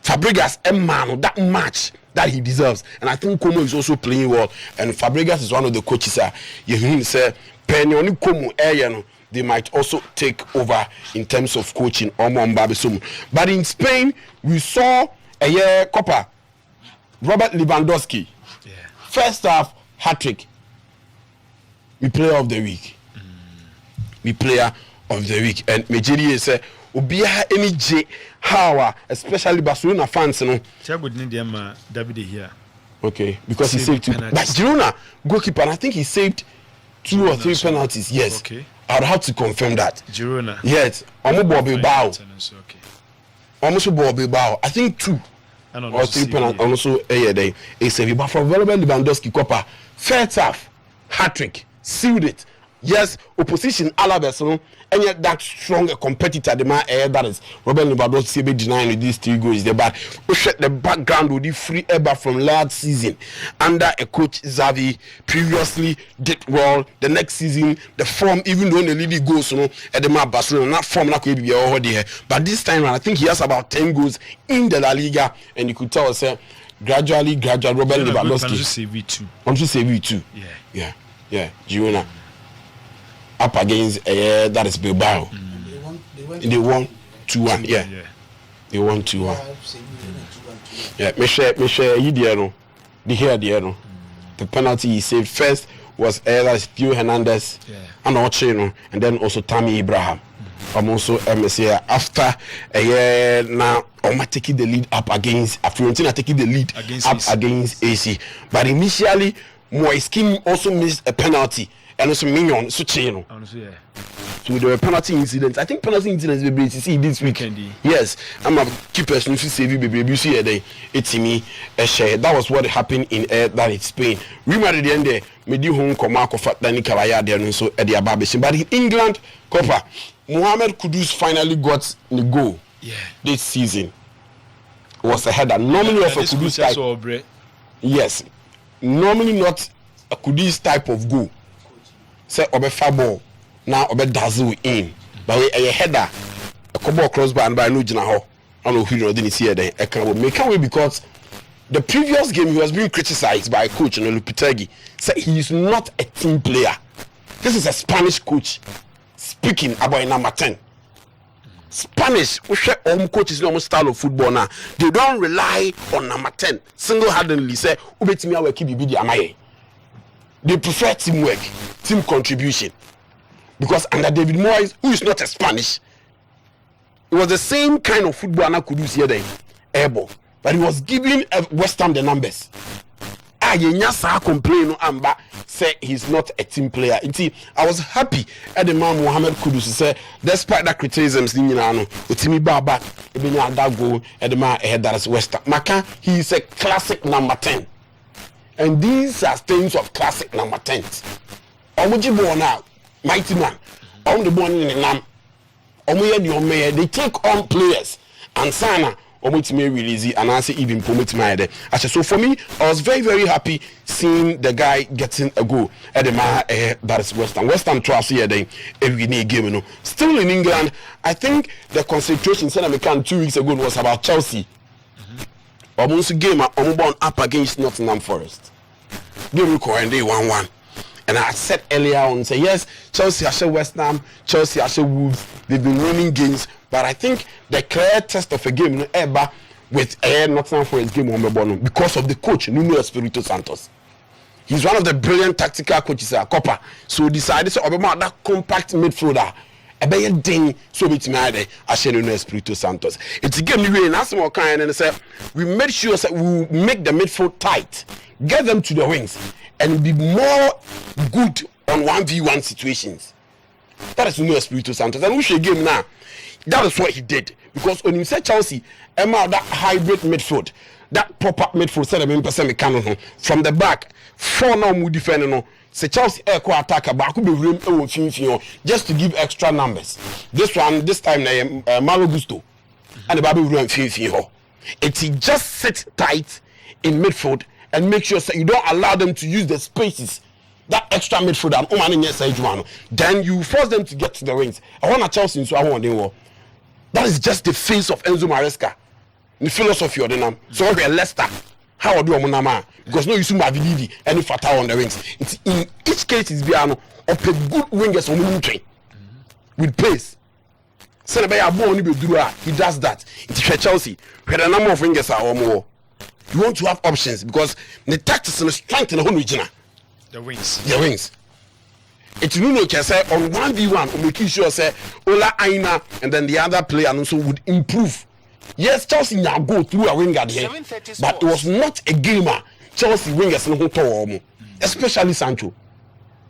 Fabregas a man that match that he deserves, and I think Como is also playing well, and Fabregas is one of the coaches. You say Penny Como they might also take over in terms of coaching. But in Spain, we saw a year Copa Robert Lewandowski. Yeah. First half hat-trick. We player of the week. We player of the week. And Majidi say Obia any J how especially Barcelona fans no. Would need them David here. Okay, because he saved 2. But Girona goalkeeper, and I think he saved 2 or 3 penalties. Yes. Okay. I'd have to confirm that. Girona. Yes. Almost Bilbao. Almost Bilbao. I think 2 or 3 penalties. Also, it's a but for Robert Lewandowski Copa first half hat-trick sealed it. Yes, opposition Alaves, and yet that strong a competitor, the man that is Robert Lewandowski be denying with these 3 goals. But the background would be free ever from last season under a coach Xavi previously did well. The next season, the form, even though the league goes, at the man Barcelona, not form like we already here. But this time around, I think he has about 10 goals in the La Liga, and you could tell us gradually, Robert Lewandowski. I'm just say V2. Yeah. Girona. Up against that is Bilbao. They won 2-1. Yeah. They won 2-1. Yeah, me share Yidiano. The penalty he saved first was Theo Hernandez and Ochino, and then also Tammy Abraham. I'm also MSA after a year now. I'm taking the lead up against Fiorentina, taking the lead against AC. But initially, Moiskin also missed a penalty. And also Mignon, so there were penalty incidents. I think penalty incidents will be see this weekend. Yes, I'm a keeper. You see, baby, you see a it's me a share. That was what happened in that in Spain. We married the end there. Made you home come out of Dani Kawaya there so at the Ababation. But in England, Copa, Mohamed Kudus finally got the goal. Yeah, this season was a header. Normally of a Kudus type. Yes, normally not a Kudus type of goal. Say obe ball now obe dazzle in but a header a couple crossbar and by no jina ho I don't know who you didn't see there I can make away because the previous game he was being criticized by coach Lopetegui said he is not a team player. This is a Spanish coach speaking about number 10. Spanish coaches normal style of football now they don't rely on number 10 single-handedly say ubetimi awe ki bibi di amaye. They prefer teamwork, team contribution. Because under David Moyes, who is not a Spanish, it was the same kind of football Anna could do here, airball. But he was giving West Ham the numbers. Yenya complain Amba say he's not a team player. I was happy at the man Mohamed Kudus say despite that criticisms Utimi Baba Ibinya that goal at the man that is West Ham. Maka, he is a classic number 10. And these are things of classic number 10. Omujibo now, mighty man. On the born in the nam. They take on players. And Sana, Omutime release and I say even Pomutime. So for me, I was very, very happy seeing the guy getting a goal at the man that is West Ham. West Ham twice here every game. Still in England, I think the concentration Senegal 2 weeks ago was about Chelsea. Almost game up against Nottingham Forest. Game record day 1-1. And I said earlier on, say yes, Chelsea are West Ham, Chelsea are Wolves. They've been winning games, but I think the clear test of a game ever with Nottingham Forest game on because of the coach Nuno Espirito Santos. He's one of the brilliant tactical coaches at Copa. So decided to about that compact midfielder. Ebeye ding so bit me ade Nuno Espirito Santos. It's a game we win as more kind and say we made sure that we make the midfield tight, get them to the wings and be more good on 1v1 situations. That is Nuno Espirito Santos. And we should game now. That is what he did because when he said Chelsea, Emma that hybrid midfield, that proper midfield 7% canon from the back, 4 now mu defending say Chelsea attacker back be room just to give extra numbers. This time Malo Gusto and the baby room it just sit tight in midfield and make sure that you don't allow them to use the spaces that extra midfield and then you force them to get to the wings. I want a Chelsea so I want that is just the face of Enzo Maresca. the philosophy of the name. So we are Leicester. How do you know because no you see Mavididi any fatal on the wings. It's in each case is Biano up a good wingers on train with pace. He does that. It's Chelsea. Where the number of wingers are more. You want to have options because the tactics and the strength in the whole region. The wings. The wings. It's no can say on 1v1 making sure say Ola Aina and then the other player also would improve. Yes, Chelsea now go through a winger there, but it was not a gamer. Chelsea wingers no to especially Sancho.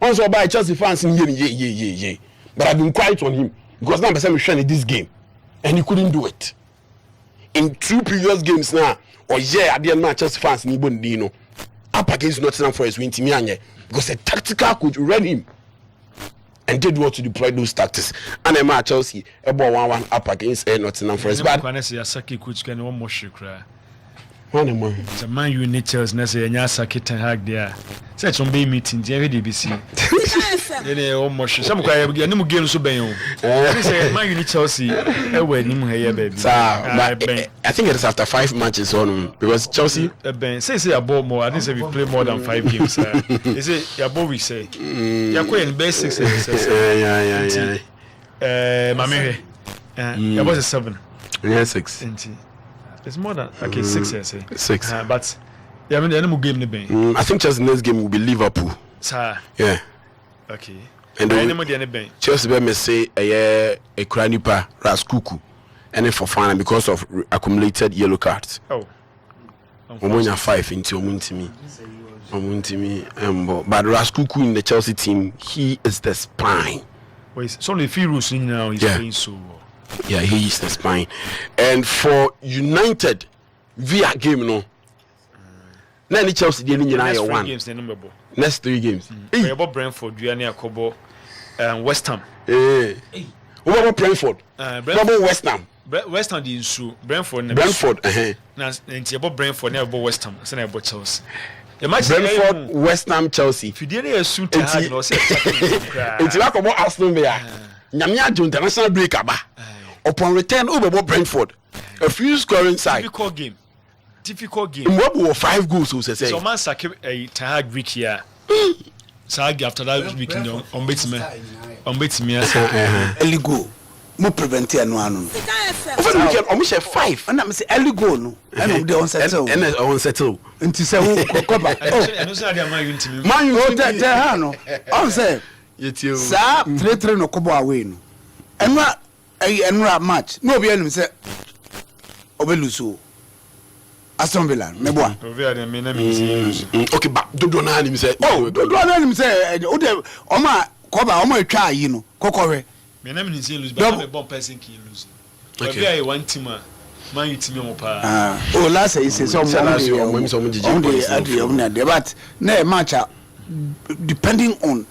Also by Chelsea fans in yeah. But I've been quiet on him because now I'm saying this game and he couldn't do it. In 2 previous games now, or yeah, I didn't Chelsea fans ni Bondino up against Nottingham Forest win Timianye because a tactical coach read him and did what to deploy those tactics. And a match Chelsea about 1-1 up against Nottingham Forest. But Saki coach can one more shukra. One more. The man you need Chelsea nese enya Saki Ten Hag there. Say some be meeting every DBC. Then one more shukra. Some kwa ya nimu game so ben yo. Say man you need Chelsea e we nimu here baby. I think it is after 5 matches on because Chelsea Ben say about more. I didn't say we play more than 5 games. They say ya boy we say. Ya ko in base 6 yeah. Mame ya was 7. Yeah, 6. It's more than 6 years. 6. But yeah, I mean, any game ben. I think Chelsea's next game will be Liverpool. Sir. Yeah. Okay. And then Chelsea may say a Kranipa Raskuku and for final because of accumulated yellow cards. Oh. Omonya 5 into Omuntimi. But Raskuku in the Chelsea team, he is the spine. So the Firus now is playing so. Yeah, he is the spine. And for United, via game no. Now Chelsea didn't one. Next 3 games. We about Brentford, you are near Kobo, West Ham. What about Brentford? West Ham. West Ham is so Brentford. Now, about Brentford, never about West Ham. Say about Chelsea. Brentford, West Ham, Chelsea. If you didn't assume to have no say, it's like about Arsenal there. Nyamia do international break aba. Upon return over Brentford, a few scoring side. Difficult game. What were 5 goals? So say. So man sack a tag week here. Sag after that week on beats me. Early goal. Mo prevent no anu. Over the weekend, almost 5. And I'm say early goal no. And they on settle. And on settle. Nti say who cover. Oh, no say man you ntimi. Man you tell her no. On say. Yetio. Sa 3-3 no kobo away no. Enra match. No be anim say obeluso. Aston Villa, me boy. Okay, but Dodo na him say. Oh, Dodo na him say. O de oma cover oma twa yi no. Kokore. Me na me ni say lose, but me bomb person ki lose. Okay. I one team man you team mo pa. Oh, last say so mo dey but na match depending on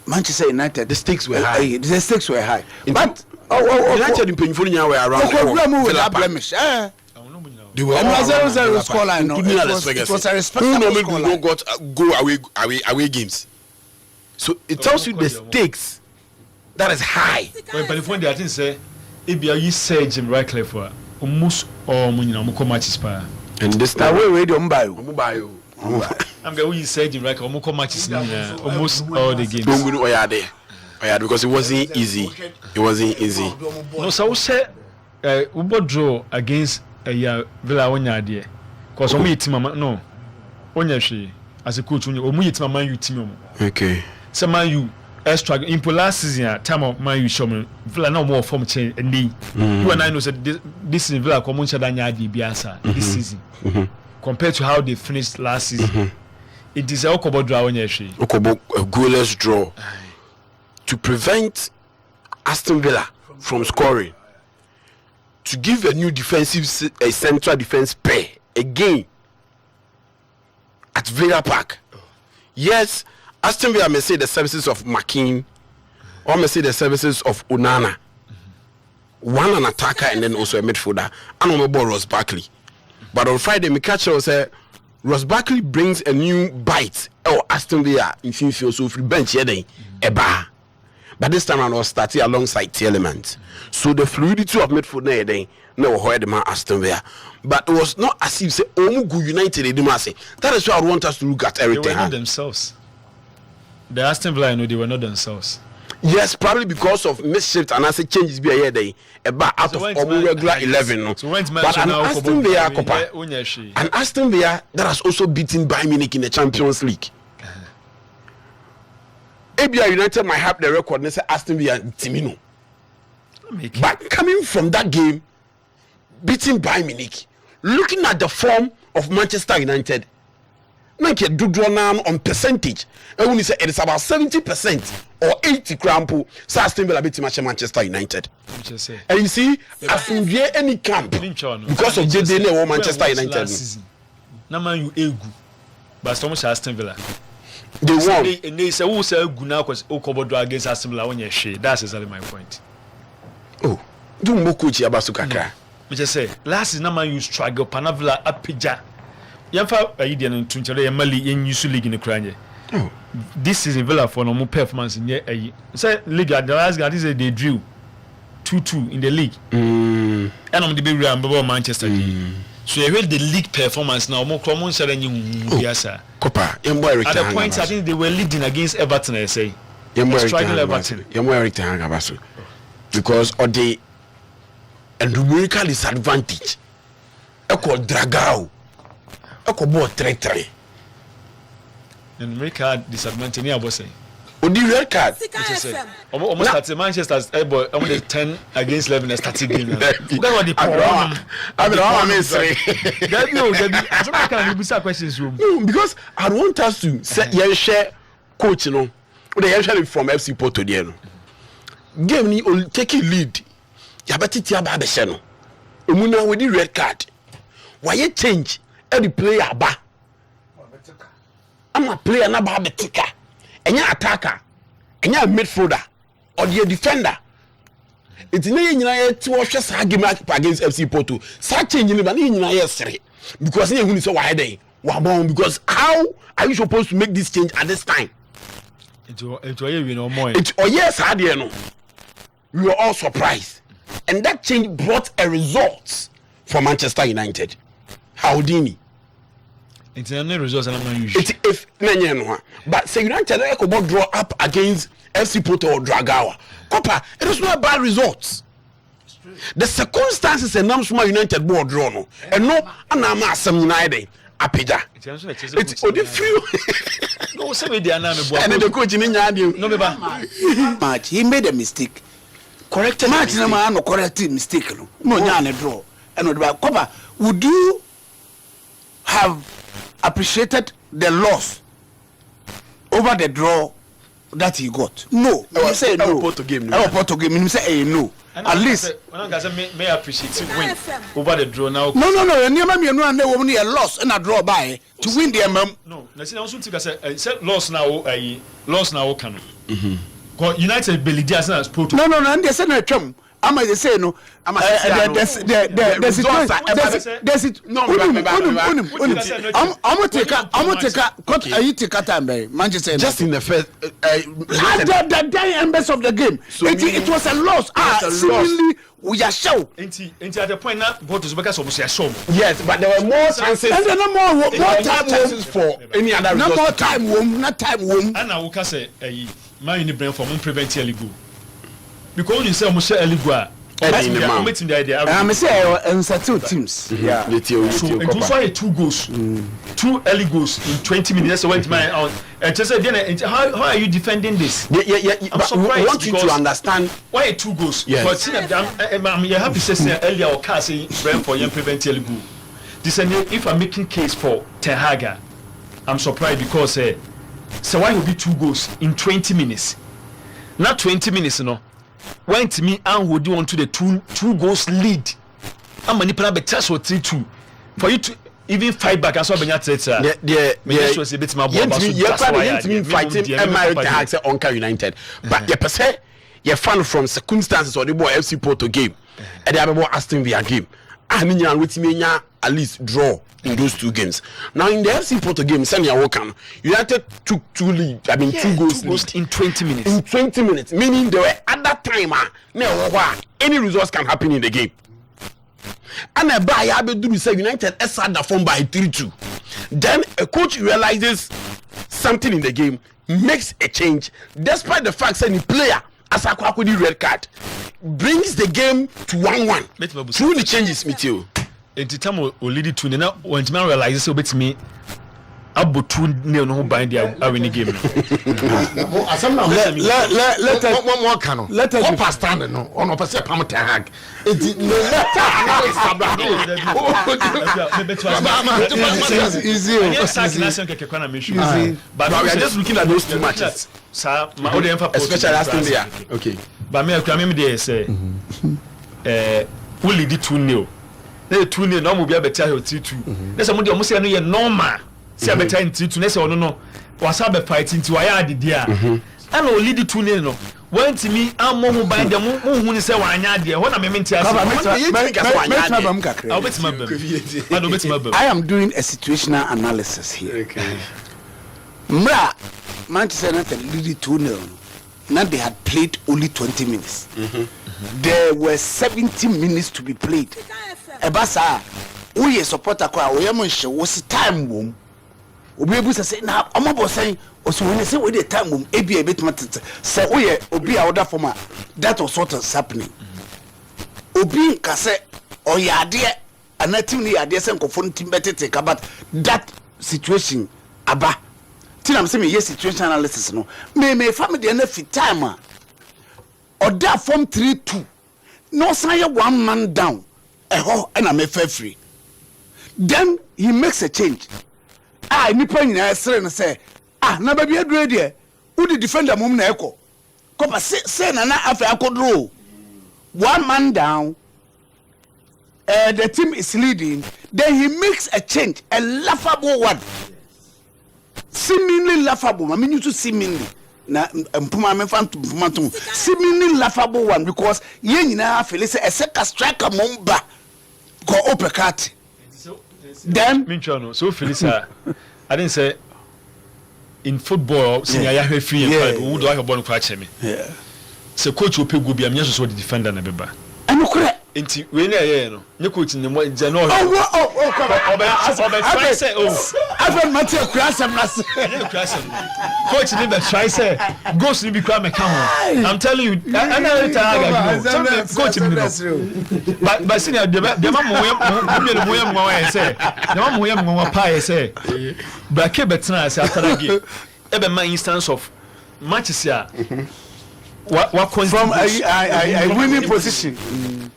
Manchester United, the stakes were high. The stakes were high. But United in Penfonia were around. They were 0-0 scoreline. It was a respectable scoreline. Go away games. So it tells you the stakes that is high. But if one day I think say, if you say Jim Ratcliffe for almost all matches pa. And this time we don't buy. I'm going to say Jim Ratcliffe matches almost all the games. Don't go there. Because it wasn't easy. No, so say we both draw against Villa when you're there. Because we team no. Onye as a coach we team man you team. Okay. So man you extra in last season time of man you show me Villa no more form change and you and I know said this season Villa come on chadanya di biasa this season. Compared to how they finished last season. It is a Okobo draw onye Okobo a goalless draw. To prevent Aston Villa from scoring, to give a new a central defense pair again at Villa Park. Yes, Aston Villa may say the services of McKean or may say the services of Onana. One an attacker and then also a midfielder. And on the ball Ross Barkley. But on Friday, me catch us say Ross Barkley brings a new bite. Oh, Aston Villa in field so free bench here then. Eba. But this time around, I was starting alongside Tielemans. So the fluidity of midfield, no, heard man Aston Villa. But it was not as if say Omugu United. That is why I want us to look at everything. They were not themselves. The Aston Villa, I know they were not themselves. Yes, probably because of misshaped and as a changes be a year day about out of regular 11. No. So but an Aston Villa an Aston Villa that has also beaten Bayern Munich in the Champions League. ABI United might have the record and say Aston Villa Timino. But coming from that game, beating Bayern Munich, looking at the form of Manchester United, Nike do draw now on percentage. And when you say it is about 70% or 80 crampo, so Aston Villa beat Manchester United. And you see, Aston Villa any camp because of JD or Manchester United. No man you egu, but so much Aston Villa. They won. And they say who say egu now because Okobodo against Aston Villa when you share. That's exactly my point. Oh, do more coach Abasukaka. Me just say last season man you struggle Panavilla apija. Yamfa ayi no tunchele yamali yenyusu league in Ukraine. Oh, this season Villa for no performance in ayi. Say league the last guy say they drew 2-2 in the league. And I'm the big Manchester. So you heard the league performance now. More common Yasa. Copa. At the point, I think they were leading against Everton. I say. Struggling Everton. Because of the numerical disadvantage. Eko dragao. Eko bo 3-3. The numerical disadvantage. Ni abo say. Odi red card. Almost started Manchester's boy. Almost 10 against 11 starting game. That's what the problem. Because I want us to say share coach, they share from FC Porto there. Game ni take a lead. Yabati tiaba abesheno. Emuna with the red card. Why you change every player ba? I'm a player na ba betika. Enya attacker, enya midfielder, or the defender. It's not nyina to watch sa game against FC Porto. Sa change ni ba ni nyina yesere. Because you who is so wide day. Because how are you supposed to make this change at this time? It's yes, I didn't know. We were all surprised. And that change brought a result for Manchester United. Houdini. It's no results and I'm not usual. But say United could draw up against FC Porto or Dragawa. Copa, it was not bad results. The circumstances and numbers from United board draw no. And no anama some United apija. It's only few. No, say they are now. And the coach in no match. He made a mistake. Corrected match no man no corrected mistake no. No nyane draw. And no Copa, would you have appreciated the loss over the draw that he got? No. You say no. Porto game. You say no. At least may appreciate win over the draw now. No. A loss and a draw by to win the MM. No. I also think I said loss now. Loss now can. United Belly as Porto. No. And they said no chum. Am I say no? I'm Manchester. Just in the first the embers of the game. It was a loss. Seemingly we are show. At the point now, Porto's because of show. Yes, but there were more chances. And there are more chances for any other. No more time. Not time. And I will say, man in the brain for prevent early goal. Because you say Moshe Eligua, I'm the idea. I'm say two teams. Yeah. So it was why 2 goals, 2 early goals in 20 minutes. So went my own. And just said, how are you defending this? Yeah. I'm surprised. I want you to understand why 2 goals. Yes. But you have to say earlier or Cassie brain for young prevent early goal. This if I'm making case for Ten Hag, I'm surprised because so why would be 2 goals in 20 minutes? Not 20 minutes, no. Went to me and would you want to the 2 goals lead? I'm many people test or 3-2 for you to even fight back. I saw Benyat said, yeah, was a bit more fighting America on United, but you per se, you're fan from circumstances or the boy FC Porto game, and the other Aston Villa game. Aninya Witimenya at least draw in those 2 games. Now in the FC Porto game, Sanya Wokan, United took 2 goals in 20 minutes. In 20 minutes, meaning there were at that time, any results can happen in the game. And a buy Abeduru say United had the form by 3-2. Then a coach realizes something in the game, makes a change, despite the fact that the player Asakwa red card brings the game to 1-1. Through the changes, Mitio. Enti tamo o lead to na when man realize say obetimi abotu ne no bind the awini game no. Asam na let more canon. Let us pass stand no on person pam tag. Enti easy. Yes, but we are just looking at those 2 matches. Sir, my especially last India. Okay. But me dey say we lead 2-0. Na 2-0 na mo bia betia 3-2. Na say mo dey mo say no ye normal. Say betia 3-2 na say ono no wasa be fight nti wa ya ade dia. Ana o lead 2-0 no. Want me ammo ho ban dem mo hu ni say wa anya de. Ho na me menti ase. I am doing a situational analysis here. Okay. Mra Manchester United lead 2-0. Now they had played only 20 minutes. There were 70 minutes to be played. Ebasa, we supporter kwa we yamushe was time boom. Obi ebu say na omobo say oso when say we the time boom ebi bit matter say we obi a order former that was what is happening. Obi ka say oyade anatim ni ade say nkofo ntim betete ka but that situation aba till I'm saying yes situation analysis no me family na fit time order form 3-2 no say 1 man down and I'm free. Then he makes a change. Nipa nyina sere no say na ba bia dure de who the defender mum na eko kopa say na afa akodro 1 man down. The team is leading. Then he makes a change, a laughable one, seemingly laughable. I mean you to seemingly na seemingly laughable one because ye nyina feel say a second striker momba go uppercut. Then Minchono, so Felisa, I didn't say in football, senior Yahweh free and fight, who do I have one catch me? Yeah. So coach will pay good be a just what the defender never. I'm correct. Inti we na ye no nye coach ni mo je no try say I've Matthew Krasam coach ni be try say ghost ni be kwa me ka ho I'm telling you I know coach ni no but senior de ma mo say de ma mo pa say but ke betra say after that game e be my instance of matches here what from a winning position.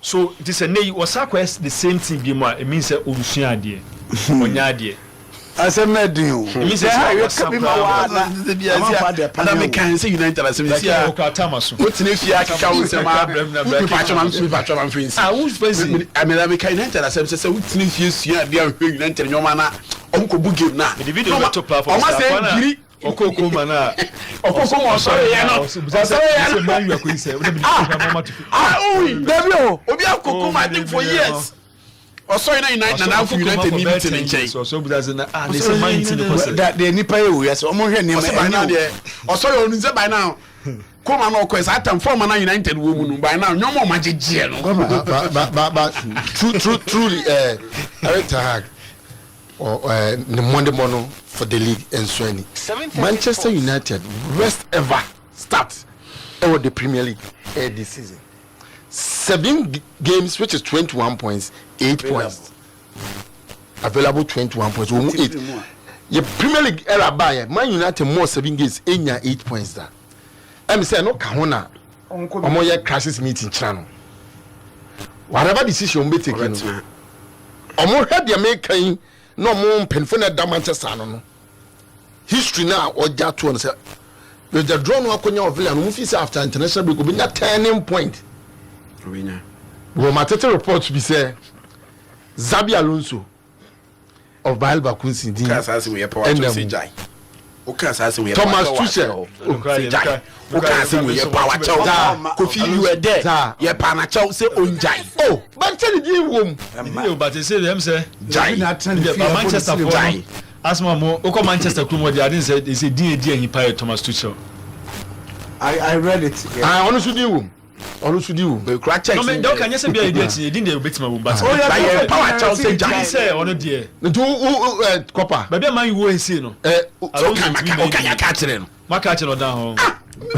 So this a nay was the same thing be more it means that Urushian dear Onya dear. As a medio, it means that I can say United as a Thomas. What's in if you are counting I was facing I mean, I United as I said, what's in if you are United in your manner, Uncle Boogie now. The video to platform. Okoko mana okoko sorry ya no sorry man you are going say David obi akoko ma think for years sorry na United na for United meeting in change so because na they say man in the that the nipa e we so omo hwe ni by now there sorry onu say by now come on of course atam form na United wo mu no by now nyomo ma jeje no but truly Eric Tahag or the Monday morning for the league and Swanny. Manchester United worst ever start over the Premier League this season. 7 games, which is 21 points, 8 points. Available 21 points. 8. Your Premier League era by Man United more 7 games, 8 points there. I'm saying no kahona. Omoya crisis meeting channel. Whatever decision be taken. Omo head the American no more penfona da Manchester no history now or that to say with the draw no akonya of Villa no fit after international break be that turning point winner we matete report to be say Xabi Alonso of Bayer Leverkusen kasi we power to see jai Okay, so we Thomas Tuchel. Okay, so we power chow. Kofi, you were there. Yeah, pana chow say onjai. Oh, but tell you wom. But they say them say Jai. Manchester for asma mo oko Manchester club they didn't say they say DAD and he pay Thomas Tuchel. I read it. I honestly do wom. Honestly do. We crack check. No man, don't can you say be a didn't they bet my wom but power chow say jai say ono there. To copper. Baby man you go say no. So can I catch it? Ma catch no down.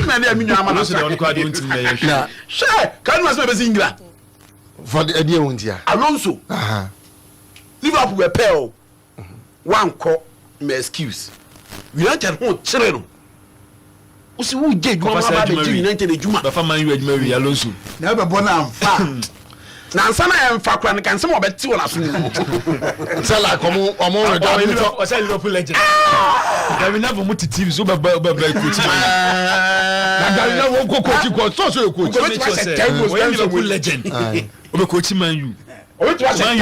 Man, I mean, I'm not the only quad doing to me. Nah, sure. Can you be England? for the idea won't here. Alonso. Liverpool were pale. One call me excuse. United won't children. Usi who get you United Juma. But for man you Mary Alonso. Never born am fa. Na nsana ya mfa kwa kan se mo beti wona so. Tell like omo Liverpool was a Liverpool legend. There will never muti TV so ba coach. Na gari na wo coach so coach. Liverpool legend. Obe coach man you. O to was a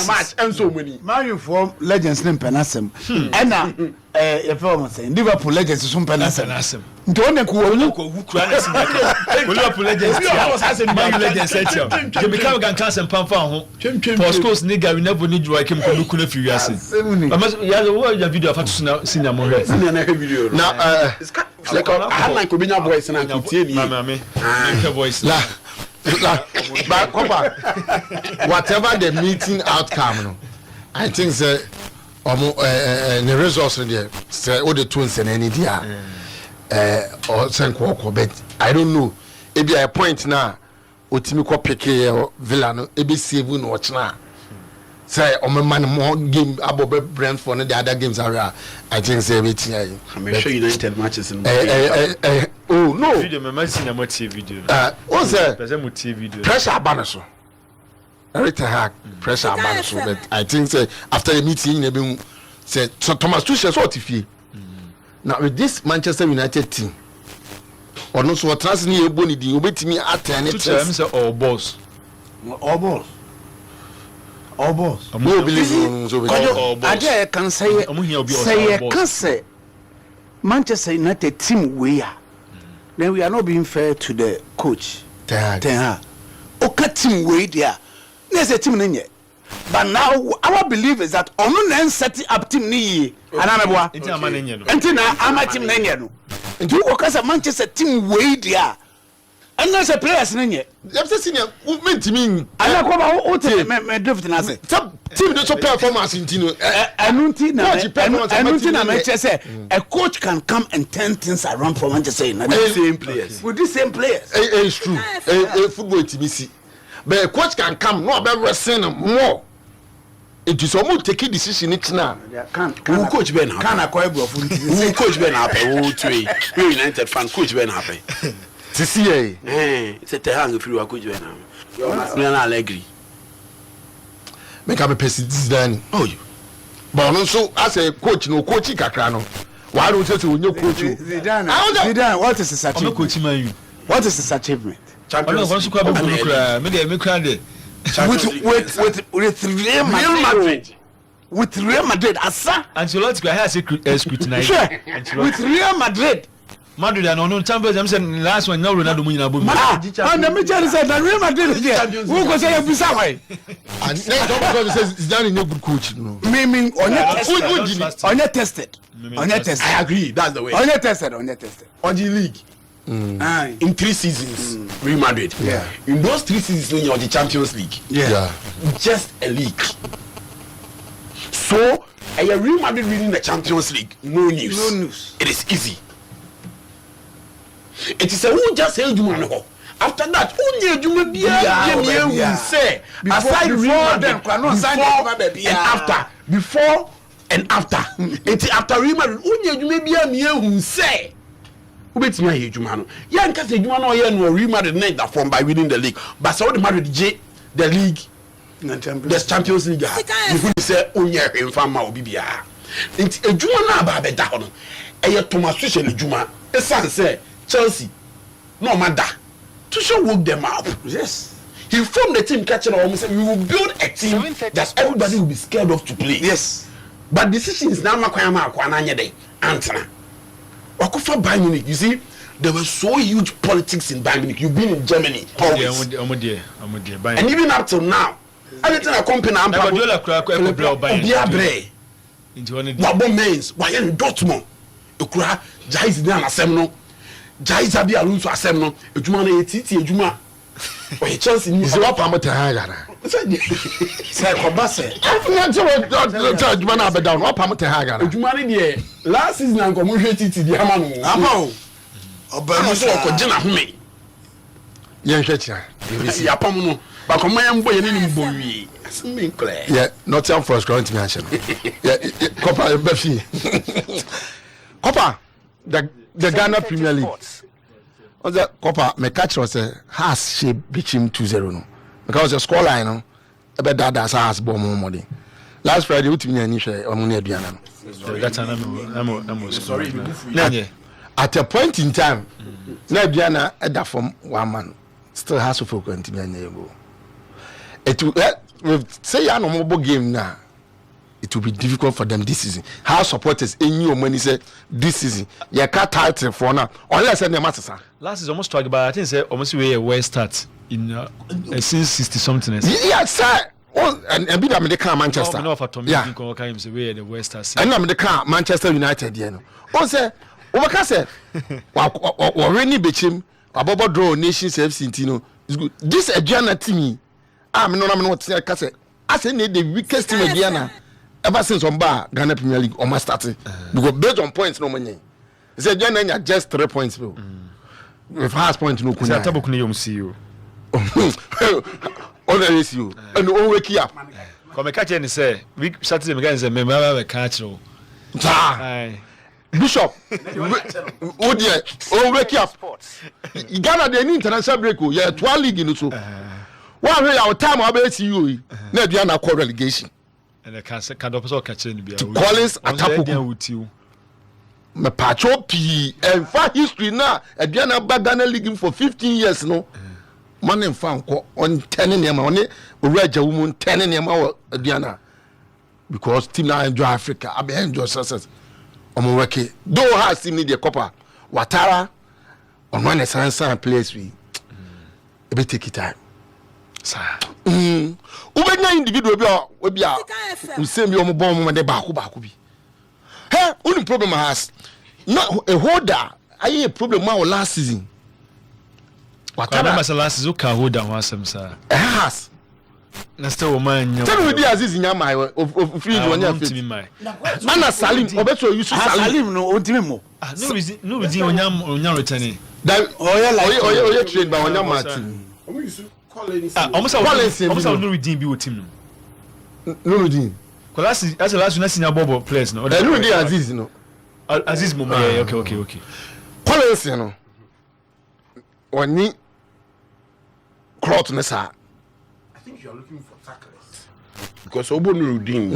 match and so many. Man you form legends nim penasem. Ena e form say Liverpool legends so penasem. Nti one ko wu kura na sinaka. Liverpool legends. Man legends set. They become can cancel pamfa ho. For schools nigga we never need you kem ko na fi wiase. Ya wo ya video afa to senior mo here. Senior na video. Now like I had like Obinya voice na ko tie ni. Mama voice. But whatever the meeting outcome, no, I think the results there say all the twins and any dia or send but I don't know. It be a point now. Otimi ko pick Villa no e be save no watch na. Say man more game about Brentford and the other games are I think say everything. I'm sure United matches in oh no. Video me see na TV video. What's that? TV video. Pressure ban so. Everything hack pressure ban so but I think say after the meeting they be say so Thomas Tuchel so tifie. Now with this Manchester United team or no so trans ni eboni di obetimi attend it. Tuchel say all boss. All boss. No believe so I can say can say Manchester United team we are. Then we are not being fair to the coach. Ten Hag. Okay, team way there. There's a team in here. But now our belief is that onu na set up team ni anameboa. Enti na ama team na nye no. Enti wo kasa Manchester team way there. And there's a players in here. I'm saying mentimi. Ana ko ba o te me drift na say. Team dey so performance in Tino. Anunti na me say a coach can come and turn things around for Manchester United. Same players. With the same players. It's true. Football team see. But a coach can come no be wrestling more. It is almost taking decision it now. Can coach Ben happen. Can acquire Who coach Ben happen? Who three United fan coach Ben happen. TCA. It's a Tehang if you are coach Ben. You are Allegri. Make up a this then. Oh you. But also as a coach no coaching kakra no. Why don't you say when you coach? Zidane, what is his achievement? Coaching man. What is his achievement? Champions League. With Real Madrid. With Real Madrid, asa. Ancelotti has scrutinized. With Real Madrid. Madrid and no champions. I'm saying last one now Ronaldo winning abu. And the major said that Real Madrid is there. Who go say bisa why? And next because says Zidane no good coach no. Meaning on tested. I agree. That's the way. On tested. On the league. In 3 seasons, Real Madrid. Yeah. In those 3 seasons, when you're the Champions League. Yeah. Just a league. So, Real Madrid winning the Champions League. No news. It is easy. It is a who just held you on. After that, who knew you would be a say aside Real Madrid before and after. It's after Real Madrid, who knew you may be a who say. Who beats me here, Jumano? Young Cassie Jumano, you Real Madrid net that form by winning the league. But so the Madrid the league, the Champions League. You could say, oh, yeah, in Fama or BBR. It's a Jumana Babe down. A Thomas Tuchel Juma. A son say, Chelsea, no matter. Tuchel woke them up. Yes. He formed the team catching almost. We will build a team that everybody will be scared of to play. Yes. But decisions now, Makwama, Kwananya Day, Antana. Wakufa Bayern Munich, you see, there were so huge politics in Bayern Munich. You've been in Germany always. And even up till now, anything I company I'm why in Dortmund? Ukura Jais Diana Semno, Jais Abi Alonso Asemno, Ejuma Titi Ejuma. Why Chelsea is what Pamata Hagara? Say Kobase. I'm not sure Jumana be down. What Pamata Hagara? Jumani last season I'm going to Titi Diamano. Amo. Obamuso ko jina home. Yen hwecha. Ya pamuno. Ba ko man boy ni mbo wi. Asem clear. Yeah, not time for us going mention. Yeah, Copa Befi. Copa the Ghana Premier League. On the Copa me catch was has she beat him 2-0 no. Because the score line no e be dada has bomb money. Last Friday utimi ani hwe omuni aduana no. That I'm sorry. At a point in time, Diana Edda from one man still has to focus on Timmy. It will say a mobile game now. It will be difficult for them this season. How supporters in you when he said this season, you can't title for now. Unless any matter. Last is almost talking about I think say almost where a way start in since 60 something. Yes, sir. Oh, and be that American Manchester. Yeah. And American Manchester United, you know. Also, Obaka said, "Already betchim, Abobo draw nations FC Tino. It's good. This a Diana team. I'm not what say. I say the weakest team of Diana ever since on bar Ghana Premier League almost started because based on points no money. He said Diana just 3 points. With half point no. Say tabu kuni yom see you. Always you and all wake up. Come catch and say we Saturday me guys say me ma catch no. Bishop, oh dear, oh wake up. Ghana the international break. Yeah, 12 league in so. One way our time I bet you. Na Diana call relegation. And the can also catch any be. Collins Atapu with you. Me pacho P and for history now. Diana back Ghana league for 15 years no. Man and fan on 10 in yama on it. Reja woman 10 in yama Diana. Because team now enjoy Africa. I be enjoy success. Omoweke though has seen the copper Watara on one san place we e be take time sir ubenya individual bi a usem bi omobon mo de ba ko bi hey only problem has not a holder aye problem ma last season Watara ma last season ka holder ho asem sir has na still woman nya tell me di aziz nya mai of free one ya fit mana Salim obeto use Salim no ontimi mo no reason onya returning that oye trade by onya Martin almost no redeem bi with team no redeem last na senior bobo players no no redeem Aziz no Aziz mo okay Collins no oni crowd na sa you are looking for tacklers because Obo Nuruddin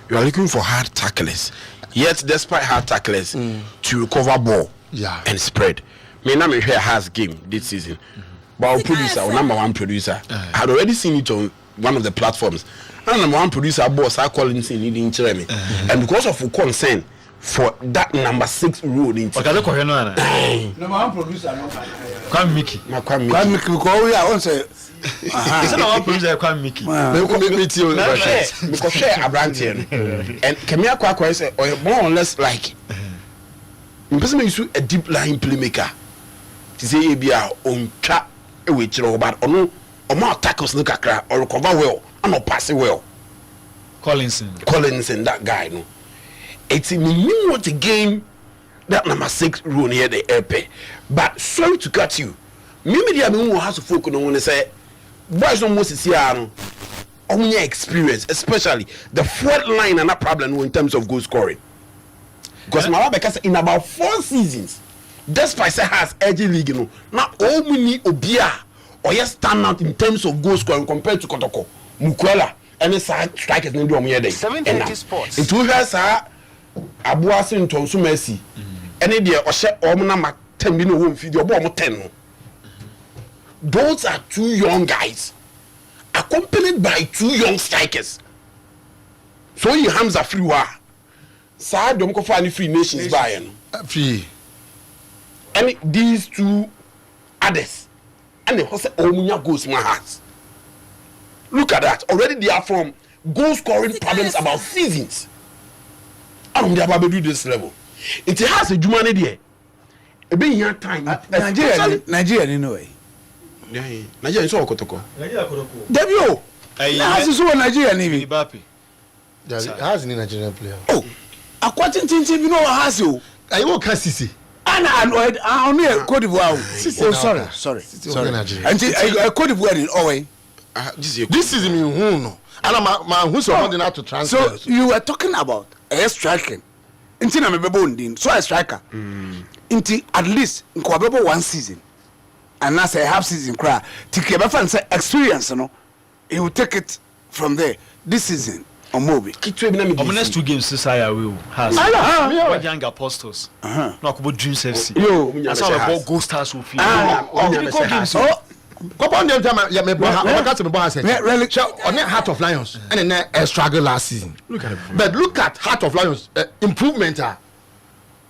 you are looking for hard tacklers yet despite hard tacklers to recover ball and spread me na me hear has game this season but our producer our number one producer I had already seen it on one of the platforms and number one producer boss I call him needing me and because of concern for that number 6 rule in okay ko he no ana number one producer no Kwame Mickey because we are on say it's not one producer Kwame Mickey because share Lebarante and Kemia Kwakwa say or more or less like person use a deep line playmaker to say e bia on twa e we kire but ono o ma tackles no kakra or recover well and pass well Collins and that guy no it's in me what a game that number 6 rule near the airpay but sorry to cut you maybe the me has to focus on when they say boys don't most see no only experience especially the fourth line and that problem in terms of goal scoring because Malabeka in about 4 seasons despite say has edgy league no not all many obia or yes stand out in terms of goal scoring compared to Kotoko Mukwela and side strikers no do am here day 7th sports it will has Abuasi ntonso Messi ene de ohye omna ma 10 bi no wo mfidi obo omo 10 no those are 2 young guys accompanied by 2 young strikers so he Hamza Freewa sa dom ko fa ni Free Nations buy no Free. And these two others, and they also Omunya goes my heart. Look at that. Already they are from goal scoring problems about seasons. I don't know about this level. It has a Jumani there. A bit young time. Nigeria, anyway. Nigeria is all Kotoko. Debut. Has his own Nigeria name. Has any Nigerian player. Oh, according to you know has you. I will can't see. I only Cote d'Ivoire. Oh, sorry. And Cote d'Ivoire in Owe. This is me who no. And I'm who's holding out to transfer. So you were talking about a striking. Until I'm a baby, so a striker. Until at least in Kwabebo 1 season. And that's a half season cry. Tikeba say experience, you know. He will take it from there. This season or movie. Next 2 games this I will has young apostles. No about Dreams FC. That's how about Ghost Stars will feel. Upon them time, yeah, me really on the Heart of Lions and then a struggle last season. But look at Heart of Lions improvement.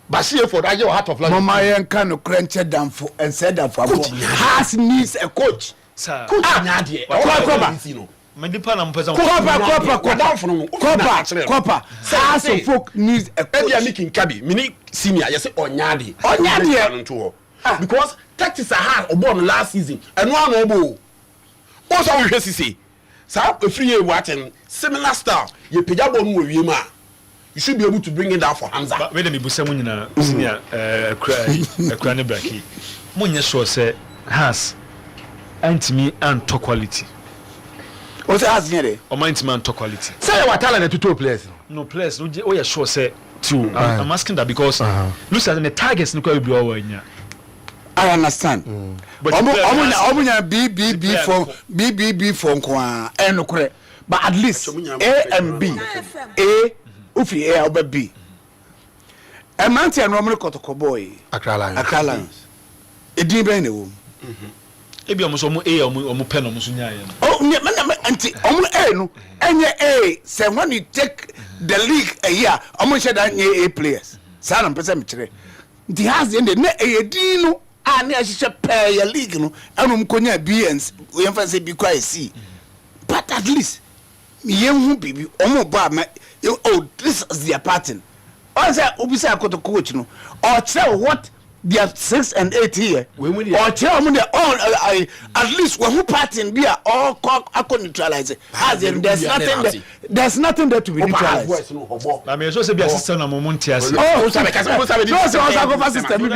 But see for that your Heart of Lions. Mama yan can no crunch down for and said that for has needs a coach. Sir. Coach. Medipa na mpeza. Copper. Has of folk needs a coach. They are making Kabi. Mini senior, you say Onyadi. Because tactics are hard about last season and one obo. Also we say so a 3 year watching similar style you pejabo mu wiema you should be able to bring it down for Hamza. But when me busa mu nyina senior cry ne braki munye sure say has antimi anto quality. O say has nyere o antimi anto quality. Say what talent to 2 players. No players no o you sure say 2. I'm asking that because look at the targets no kwa be o wanya. I understand. But omunya BBB for kwa enokre. But at least A and B. A ufi A or B. A man ti anwamre kotoko boy. Accra Lions. Edin be na wo. Ebi omo so omo A omo pen omo so nyaye. Oh, anti omo A no. Enye A say when you take the league a year, omo share that A players. Sa na pese me kire. Nti has the na edin no ani a pay your league no anu mkonya BNs we emphasize be quite see but at least yen bibi omo ba oh this is their pattern or say obisa akoto coach no or tell what they are 6 and 8 here or tell them all at least when who pattern be all neutralize as there's nothing there to be neutralized. I mean so say be assistant na moment here. Oh sabe no say also go system be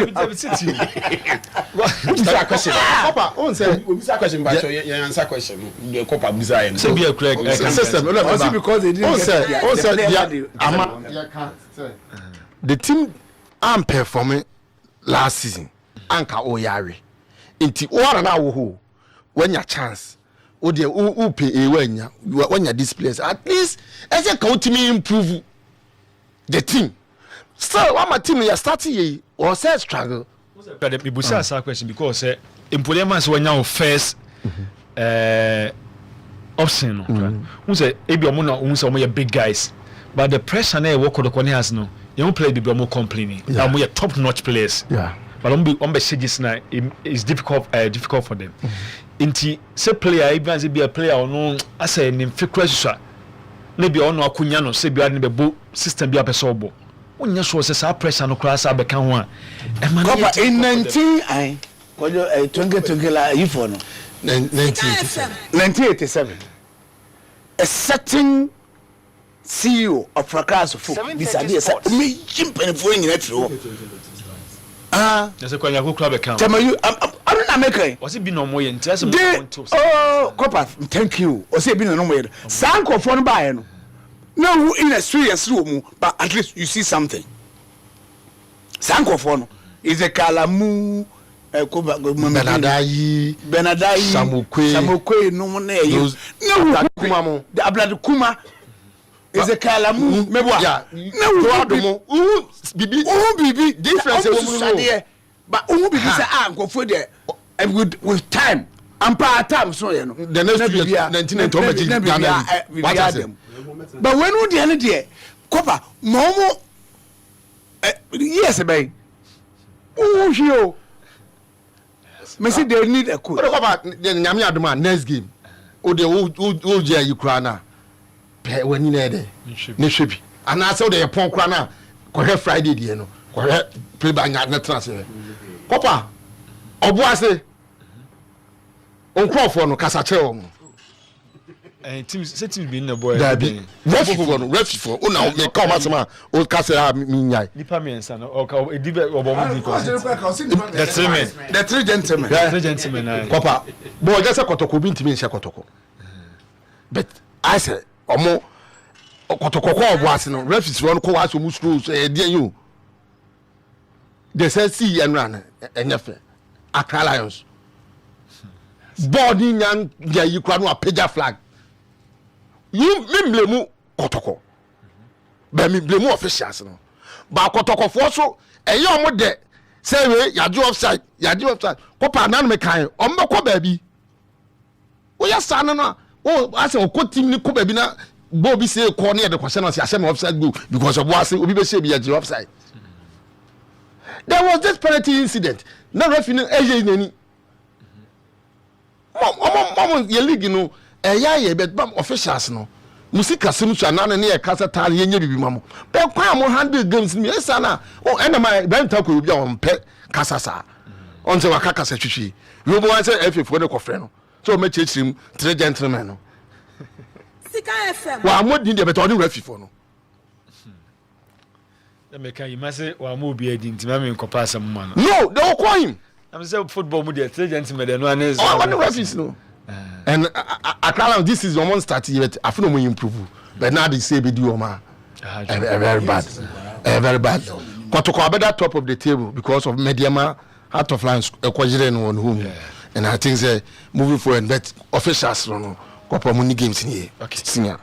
question papa on say question but you answer question the copper busa say be a correct system also because they didn't the team am performing last season anka oyare nti ora na wo ho wanya chance o de o pay e wanya displays at least as a continue improve the team still one my team you starting ye or say struggle the people say ask question because employment wanya first option no who say ebi omo na who say omo big guys but the pressure na e work the corner has no you play the more complaining. We are top notch players. Yeah. But on be shages now it's difficult for them. Inti say player even say be a player or no I say name fake maybe on no akunya no say be an be system be a person. Unya sure say pressure no class abeka ho a. In 2020 la ifo no 1987 a certain CEO of Fracas folk this idea say me chimpen for nyina tro just a kwanya club account tell you I'm not making was it be no more interest oh copper thank you was it be no more sanko for no buy no no in a serious room but at least you see something sanko for no is a kalamu Benadai Samokwe no na you no the Abladukuma is a kalamu meboa no adomo bibi difference but bibi say nkofo there with time and part time so you know the next year 1990 but when we dey there cover momo Yes, babe. Oh, you. Messi, they need a coach. What about the Nyami Aduma next game? Oh, the old year you cry now. When you need it, you should be. And I saw the punk crana. Correct Friday, you know. Correct play by not transfer. Papa, Obuase. On Crawford, no Casacho. Teams being the boy. Refi for. Oh, now me come as ma. Old Casa minya. Nipa me son. Okay, edibe obomu di. The three gentlemen. The three gentlemen. Papa, boy, just a kotoko binti me nsia kotoko. But I say, omo kotoko kwa Obuase no. Refi for ko wa so mu screws dey you. They say see and run enyefe. Accra Lions. Boarding yan ya you kwa no page flag. You me blame kotoko. But me blame officials no. Ba kotoko for so e yo mo de say we ya do offside. Kopa na me kan o me ko baabi. O ya sa no o ase o ko team ni ko baabi na bo bi say ko na e de kwase na say ase me offside go because of what say obi be say be ya do offside. There was this penalty incident. Na referee no eje nani. Mom ye league no ye bet bam officials no musika sim so na ne ye kasa tare ye nya bibi mamo be kwa mo handle games mi esa na o ena my ben ta ko bi on pe kasa sa on se waka kasa twitwi you bo answer FF no ko frɛ no so me chechirim three gentlemen no Sika FM wa modin de bet on refi for no na me kan yimase wa mo bi adi ntima me nkopa asam ma no no they will call him. I'm saying football mu dey three gentlemen dey no anes Oh, what the referees no. And Accra, this is one start yet. I feel no improve, but now they say we do very bad, very bad. Kotoko better top of the table because of Mediama out of lines equation on whom, and I think say moving forward, but officials no couple money games in here. Okay, senior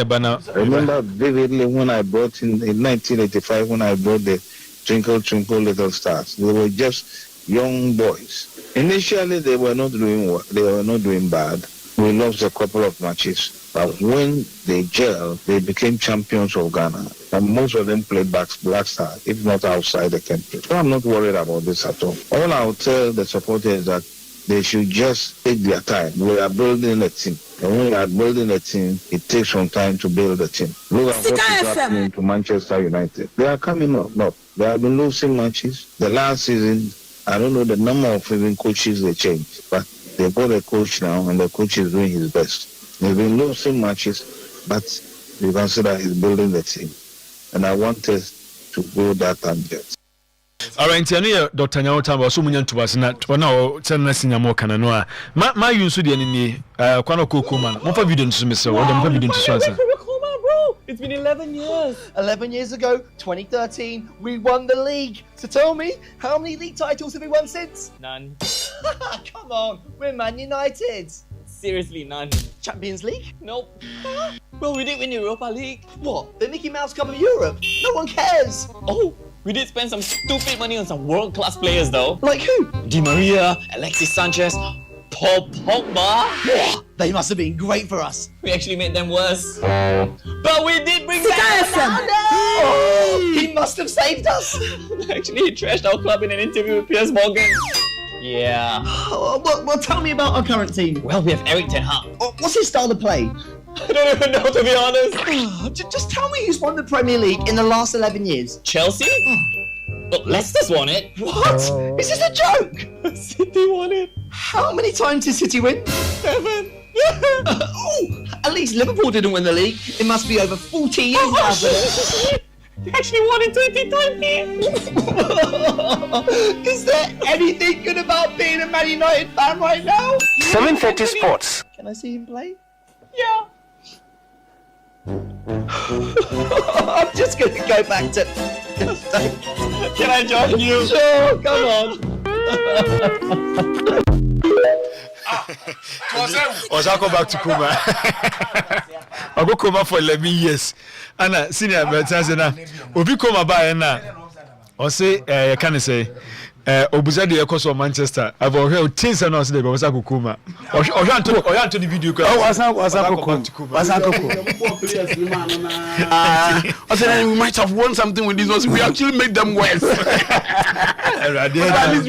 banner. I remember vividly when I brought in 1985 when I brought the Twinkle Twinkle Little Stars. They were just young boys. Initially, they were not doing they were not doing bad. We lost a couple of matches, but when they gelled, they became champions of Ghana, and most of them played Black Star, if not outside the country. So I'm not worried about this at all. All I'll tell the supporters is that they should just take their time. We are building a team, and when we are building a team, it takes some time to build a team. Look at what is happening to Manchester United. They are coming up. No, they have been losing matches. The last season, I don't know the number of even coaches they changed, but they've got a coach now, and the coach is doing his best. They've been losing matches, but you consider he's building the team. And I want us to go that tangent. All right, Dr. Nyawota, so many to us, not one hour, 10 less in Yamo Cananoa. My use to the enemy, Quano Kukuman, what have you done to Mr. What have you done to Swanson? It's been 11 years. 11 years ago, 2013, we won the league. So tell me, how many league titles have we won since? None. Come on, we're Man United. Seriously, none. Champions League? Nope. Well, we did win the Europa League. What? The Mickey Mouse Cup of Europe? No one cares. Oh, we did spend some stupid money on some world-class players though. Like who? Di Maria, Alexis Sanchez, Paul Pogba. They must have been great for us. We actually made them worse. But we did bring back Ronaldo! Oh, he must have saved us. Actually, he trashed our club in an interview with Piers Morgan. Yeah. Well, tell me about our current team. Well, we have Eric Ten Hag. What's his style of play? I don't even know, to be honest. Just tell me who's won the Premier League in the last 11 years. Chelsea? But Leicester's won it. What? Is this a joke? City won it. How many times did City win? 7. At least Liverpool didn't win the league. It must be over 40 years now. They actually won in 2020. Is there anything good about being a Man United fan right now? 7:30 Sports. Can I see him play? Yeah. I'm just going to go back to... Can I join you? Sure, come on. I'll go back to Kuma. I'll go Kuma for 11 years. Anna, senior Betanzana. Obi Kuma by now. say can say obuza de ekoso of Manchester I've heard things and us dey go wasa kokuma o the video ko wasa kokuma I said we might have won something with this one. We actually made them worse. At least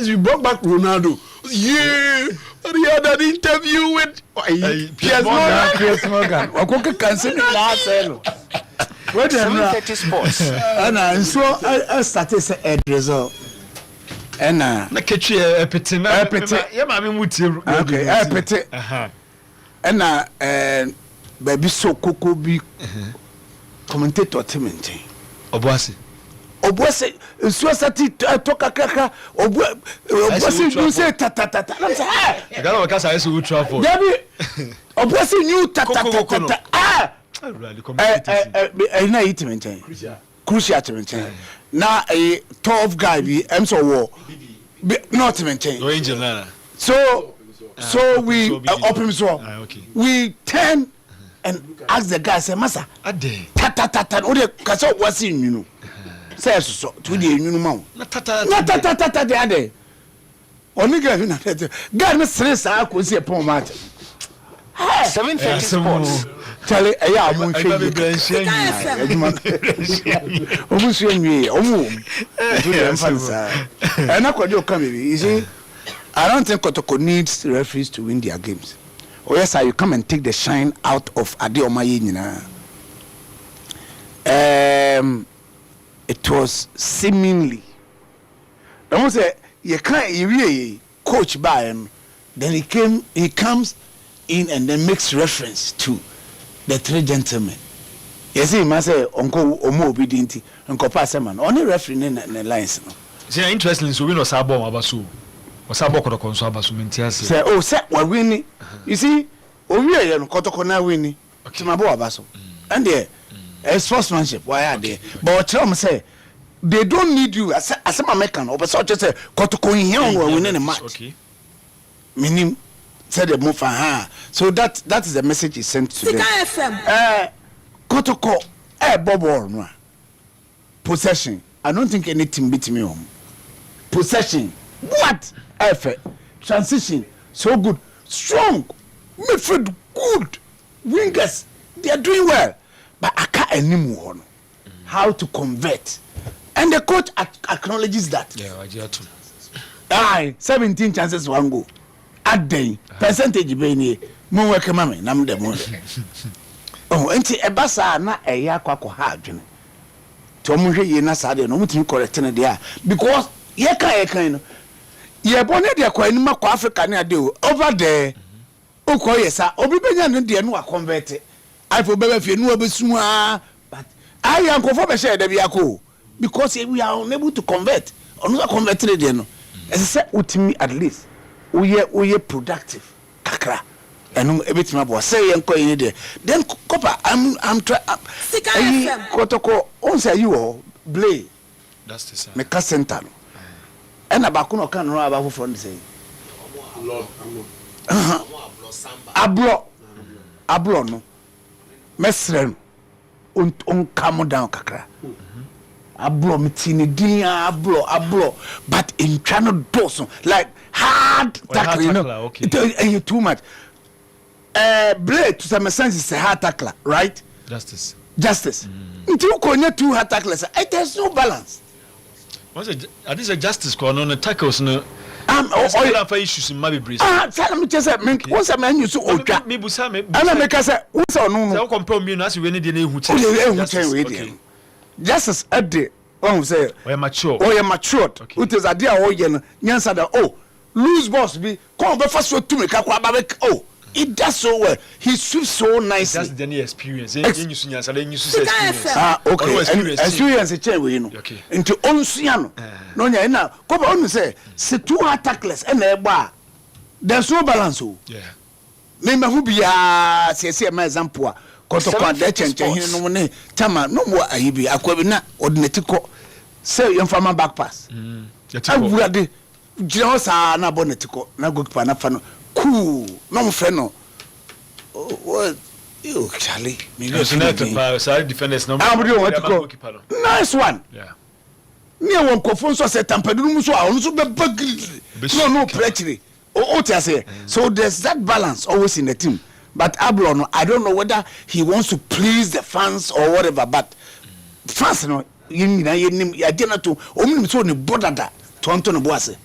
we brought back Ronaldo. Yeah, we had an interview with Piers Morgan. Wakoka cancel last hello. What 7:30 Sports. And so I started say result. And na ketwe epete ya ma me mutie okay epete and baby so koko bi commentator temente Obuasi so sati toka kaka Obuasi do say tata na say hey galo waka say so travel Dabi Obuasi new tata na temente crucial temente na a tough guy bi am so war not maintain no angel na so we up him so we turn and ask the guy say massa ade tata o de ka so was in you know say so to the you know ma na tata de ade oni ga na tata guy me stress a ko see pon match 7:30 Sports. Tell it, yeah, I'm going to you see, I don't think Kotoko needs referees to win their games. Oh yes, sir, you come and take the shine out of Adeoma Yina. It was seemingly. I want to say, you can't really coach by him. Then he comes in and then makes reference to the three gentlemen. You see, I say, Uncle Omo obedient, Uncle Passaman, only referee in the lines. See, interesting, so we know Sabo Abasu. Or Sabo Kotokonso Abasu Mintias. Say, oh, set we're winning. You see, we are Kotokona winning. To my boy Abaso. And there, sportsmanship, why are they? But Tom say, they don't need you as a American, or such as a Kotokon here or winning a match. Okay. Meaning, said the move so that is the message he sent to them. Kotoko Bobo possession. I don't think anything beats me home. Possession. What effort? Transition. So good. Strong. Midfield good. Wingers. They are doing well. But I can't anymore. How to convert. And the coach acknowledges that. Yeah, I get to. 17 chances one goal. At day percentage be ni mo work mama nam dem oh enti e basa na e ya kwakọ ha adwene to mo hwe ye na sa de no mutimi correct na dia because ye kan no ye bone de kwa ni makọ Africa na de over there o ko ye sa obi benya no de no wa convert ifo bebe fie no obesu but I am go for be share de bia ko because we are unable to convert onu convert de no e say utimi at least we productive kakra enu ebitima bo say yen koyi de then copper I'm try Kotoko on say you blay that's the same me ka center no and abako no kan no abako from say ablo no mesrem on calm down kakra ablo mitini din ablo but in channel doso like hard tackle you know okay. It too much blade to some sense is a hard tackler right justice until konya two hard tacklers there's no balance what's it this a justice call on the tackles no or for issues in maybe breeze tell me just once a man you so oka me busa me ana make say once no so compare me as we need the ehu justice at the say or mature it is a dear oh nyansa da lose boss be come be first to me kakwa ba oh it does so well he sweeps so nicely that's the experience experience okay experience che we no into onsia no nya na ko ba onu say se two attackless and e gba there's no balance yeah me hu bia se my example Kotoko de chenchen no ne tama no mo ayibi akwa bi na ordinate ko say your farmer back pass awurade jira sa na bonetiko na goalkeeper na fa no cool no mo fre no what you Charlie me no side defenders no nice one near one cofon so set Tampadum so I also be no pretty. Oh, so there's that balance always in the team. But Ablon, I don't know whether he wants to please the fans or whatever, but fans, you know, I didn't to only so in border that to Antonio Boise.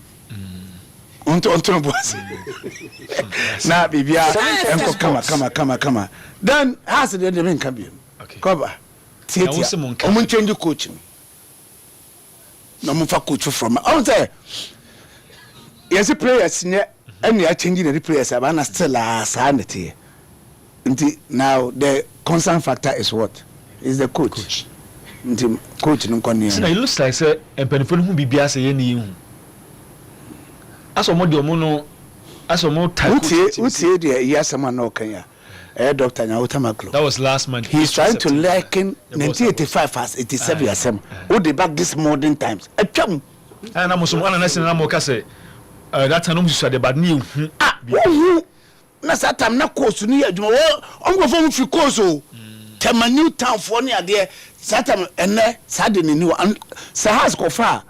Antonio Boise. Now, Bibia, come. Then, has the name come in. Cover. I'm change the coaching. No more coach from. I was there. Yes, a player, and we are changing the players. I'm still a sanity. Now the concern factor is what? Is the coach. Coach no kon so it looks like say empenifo hu bibia say ye ni hu. Aso mo de omo no aso mo type. Utie de yasama na okan ya. Dr. Nyawutamaklo. That was last month. He's trying to liken 1985 as 87 yasam. Who dey back this modern times. Atwam. Na mo so mo na na mo ka say that time no so the bad new. Na satam na course ni adwuma ongo fo mfi course o tema new town for ni ade satam ene sade ni new sa has ko fa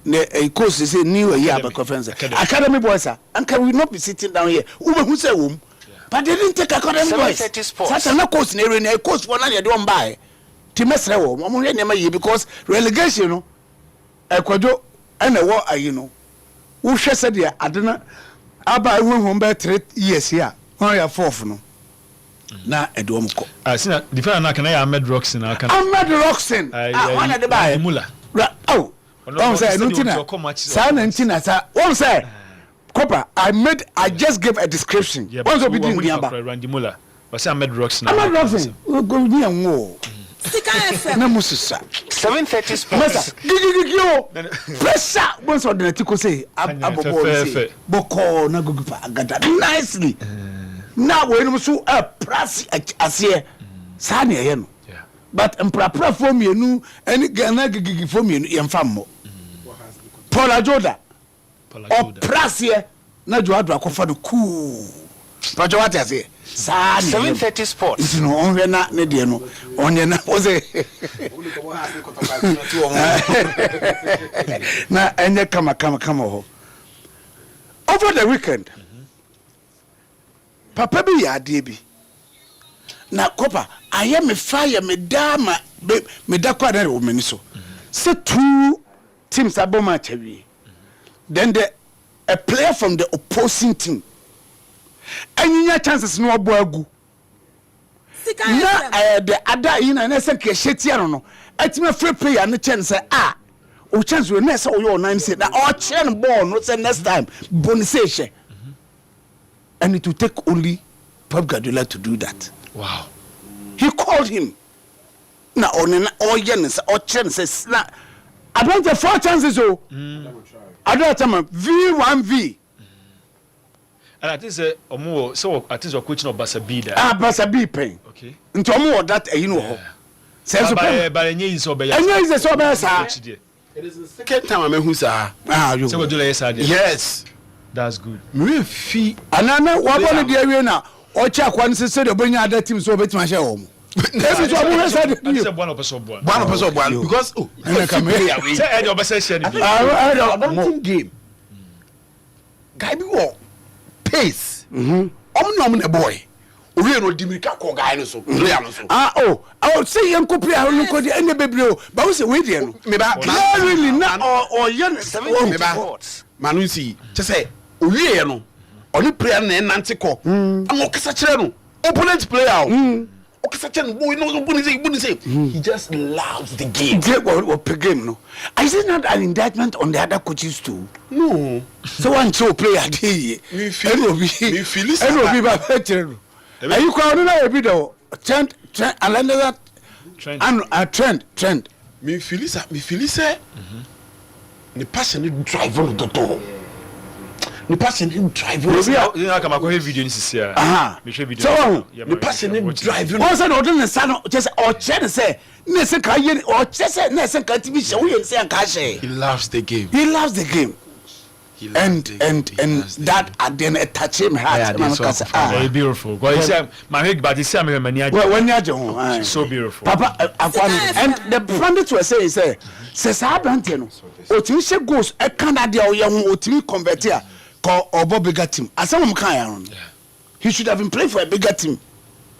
ne course say new year ba conference academy boys and can we not be sitting down here we who say wom but they didn't take academy boys satam na course na na course for na de don buy ti mesre wo mo hwe ne ma yi because relegation no Ecuador ene wo ayi no wo hwe se de adena aba ehun be 3 years here on your fourth no na edom ko sina defender na kana ya Ahmed Roxen na kana Ahmed Roxen wana de ba Mula oh don't say no tina sa na ntina sa won say Copper I just gave a description what's be doing Diamba Randy Mula was Ahmed Roxen go ni anwo Sika FM na musisa 7:30 sports gigigigio pressure once on the tiko say abobo boko na gugupa agada nicely now we no so press asie sa na ye no but emprapra for me nu any Ghana gigigi for me yemfa mo Paula Joda o press ye na Joado akofa do cool Pajo what asie 7:30 sports no onwe na ne de no onye na oze na enye kama ho over the weekend papa bi ya de bi na kopa aye me fire me dama me da kwa na o meni so say two teams aboma chawi then a player from the opposing team any chances no oboagu na the other in na say ke shetia no atime free player no chance say o chance we na say o your 9 say na o chen ball no say next time bonus and it will take only Pep Guardiola to do that. Wow. He called him na on o yen say o chen say na I don't have 4 chances o I don't have V1V. And I think say omo so at least coaching of Basabi there. Basabi pen. Okay. Nti omo that you know. Say so but enye so be ya. Enye is so be sa. It is the second time I who sa. You. So do yes. Yes. That's good. Me fi anana wa bone de awie na o cha kwan se de bonya other team so betima share wo. Every so omo say de. I say one person because and come here. Say any obese share ni. I don't game. Guy be wo pace. Omno na boy. Owie no dimirika ko guy no so. Player no so. I would say yan ko player no ko de anya bebre o. Ba wo say we de no. Me ba really na or yan 7 sports. Manu si say owie no. Oni player na nante ko. Am okasa kire no. Opponent player o. Okasa kire no boy no buni say. He just loves the game. What game no. Is it not an indictment on the other coaches too? No. So one show player dey. Me feel it. Be ba better. Are you calling now be the Trent and another Trent. Me feel it say. The person drive on the door. The person drive on. You know come akọ video ni sisi me share video. So the person driving. Once I don't understand just or check say na say ka ye or check say na say ka TV show we say ka share. He loves the game. He loves the game. and that at then a touch him heart. Very beautiful. But so beautiful. Papa, and the bandits were saying, says Abantino, Otimisha goes a Canada or young Otimi converter called or bigger team. As some kind, he should have been playing for a bigger team.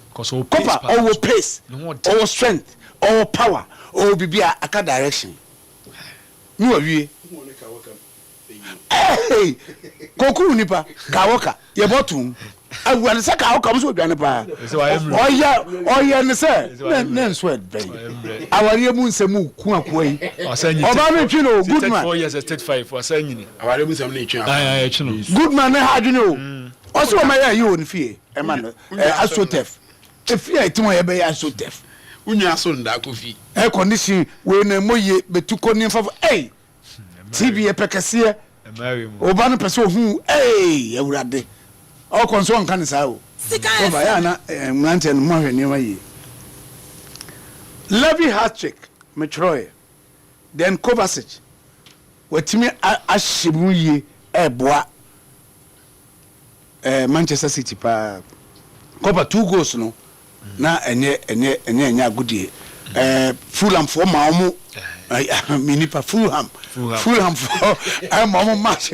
Because or pace, or strength, or power, or be a direction. You are hey, Koku nipa, Kawoka, your bottom. I will say Kawoka was with Grandpa. Oh, yeah, and sir, then sweat, baby. Our year moon semu, Kuakwe. Good man. 4 years, estate 5 for saying, our some nature. Good man, how do you know? Also, my you in fear, a man, Astro Tef. If you are to my bay, Astro Tef. Unya son da coffee. Air condition, when a moye, but to call him for a TV a pecasia. Obana person who eh awurade all concern kan sao Bayana Mountain more near ye Levy hat-trick Metroy then Kovacic wetimi ashibuye boa Manchester City pa Copa 2 goals no na enye agudie Fulham for maomo Minipa Fulham for I'm match.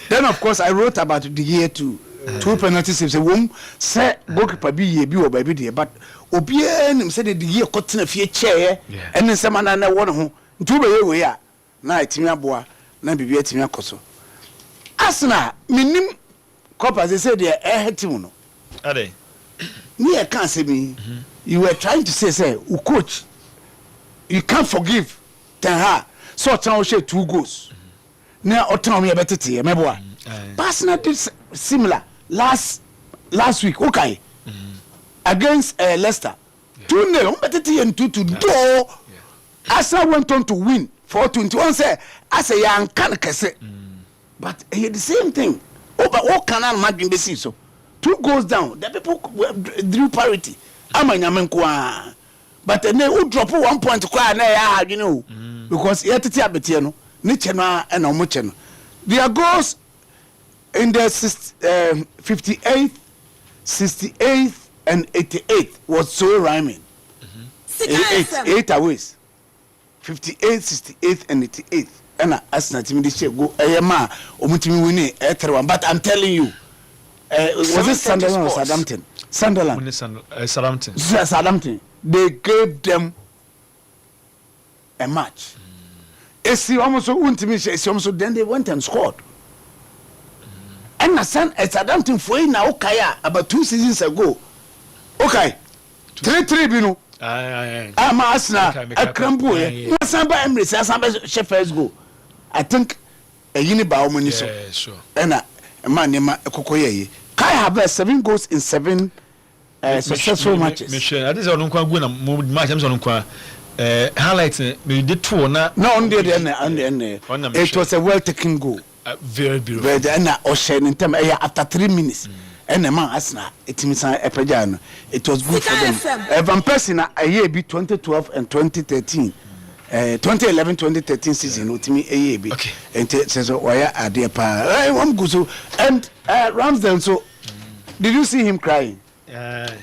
Then of course I wrote about the year too. 2 penalties saves a womb say goalkeeper be or baby dear, but Obien said the year cut in a few chair and then some man I want home. 2 we are night boa na be timia koso. Asna minim cop as they said they are no. Are they? Me I can't say me. You were trying to say coach. You can't forgive Ten Hag. So town share 2 goals. Now otan we better tie meboa. Barcelona did similar last week. Okay. Against Leicester. 2-0 better tie and 2-2 do. Arsenal went on to win 4-21 say as a young can kese. But the same thing. Over all canal margin be so. 2 goals down. The people drew parity. Amanyamenkwa. But then who drop 1 point to cry na you know because yet to tia betie no ni cheno and omo their goals in the 58th 68th and 88th was so rhyming 8 aways 58th 68th and 88th and Arsenal team this year go ma omutimi win but I'm telling you was it Sunderland or Southampton? Sunderland. Southampton. They gave them a match. Then they went and scored. And Southampton for now about 2 seasons ago. Okay. 3-3 bino. I'm Arsenal. A crumble. Samba Emirates. Samba Sheffield's go. I think a uniba omoniso. Sure. And a man named Kokoye. Kai have 7 goals in 7 successful matches. I think on go match on highlights me did 2 na on the it was a well taken goal. Very beautiful. Then Ocean in time after 3 minutes. And the man Arsenal it means it was good for them. Van Persie a year be 2012 and 2013. 2011-2013 season ultimi AAB. Okay. And says why are there pa one go so and Ramsdale so did you see him crying?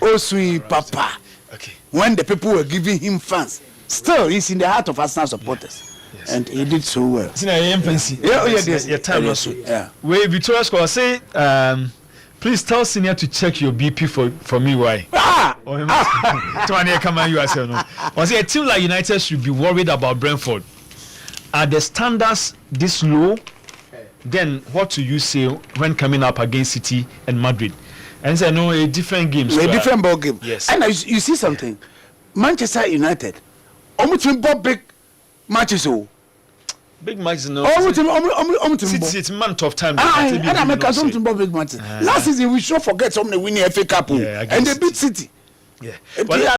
Oh sweet papa. Okay. When the people were giving him fans, still he's in the heart of Arsenal supporters. Yes. And he did so well. Your time also. Yeah. Wait, Victoria Score say please tell senior to check your BP for me why. Come on, you as no. Was a team like United should be worried about Brentford. Are the standards this low? Then what do you say when coming up against City and Madrid? And say no, a different game. A different ball game. Yes. And you see something. Manchester United, almost big matches. Big matches no. City, it's month of time. And I make something big matches. Last season we should forget some winning FA Cup and they beat City. Yeah.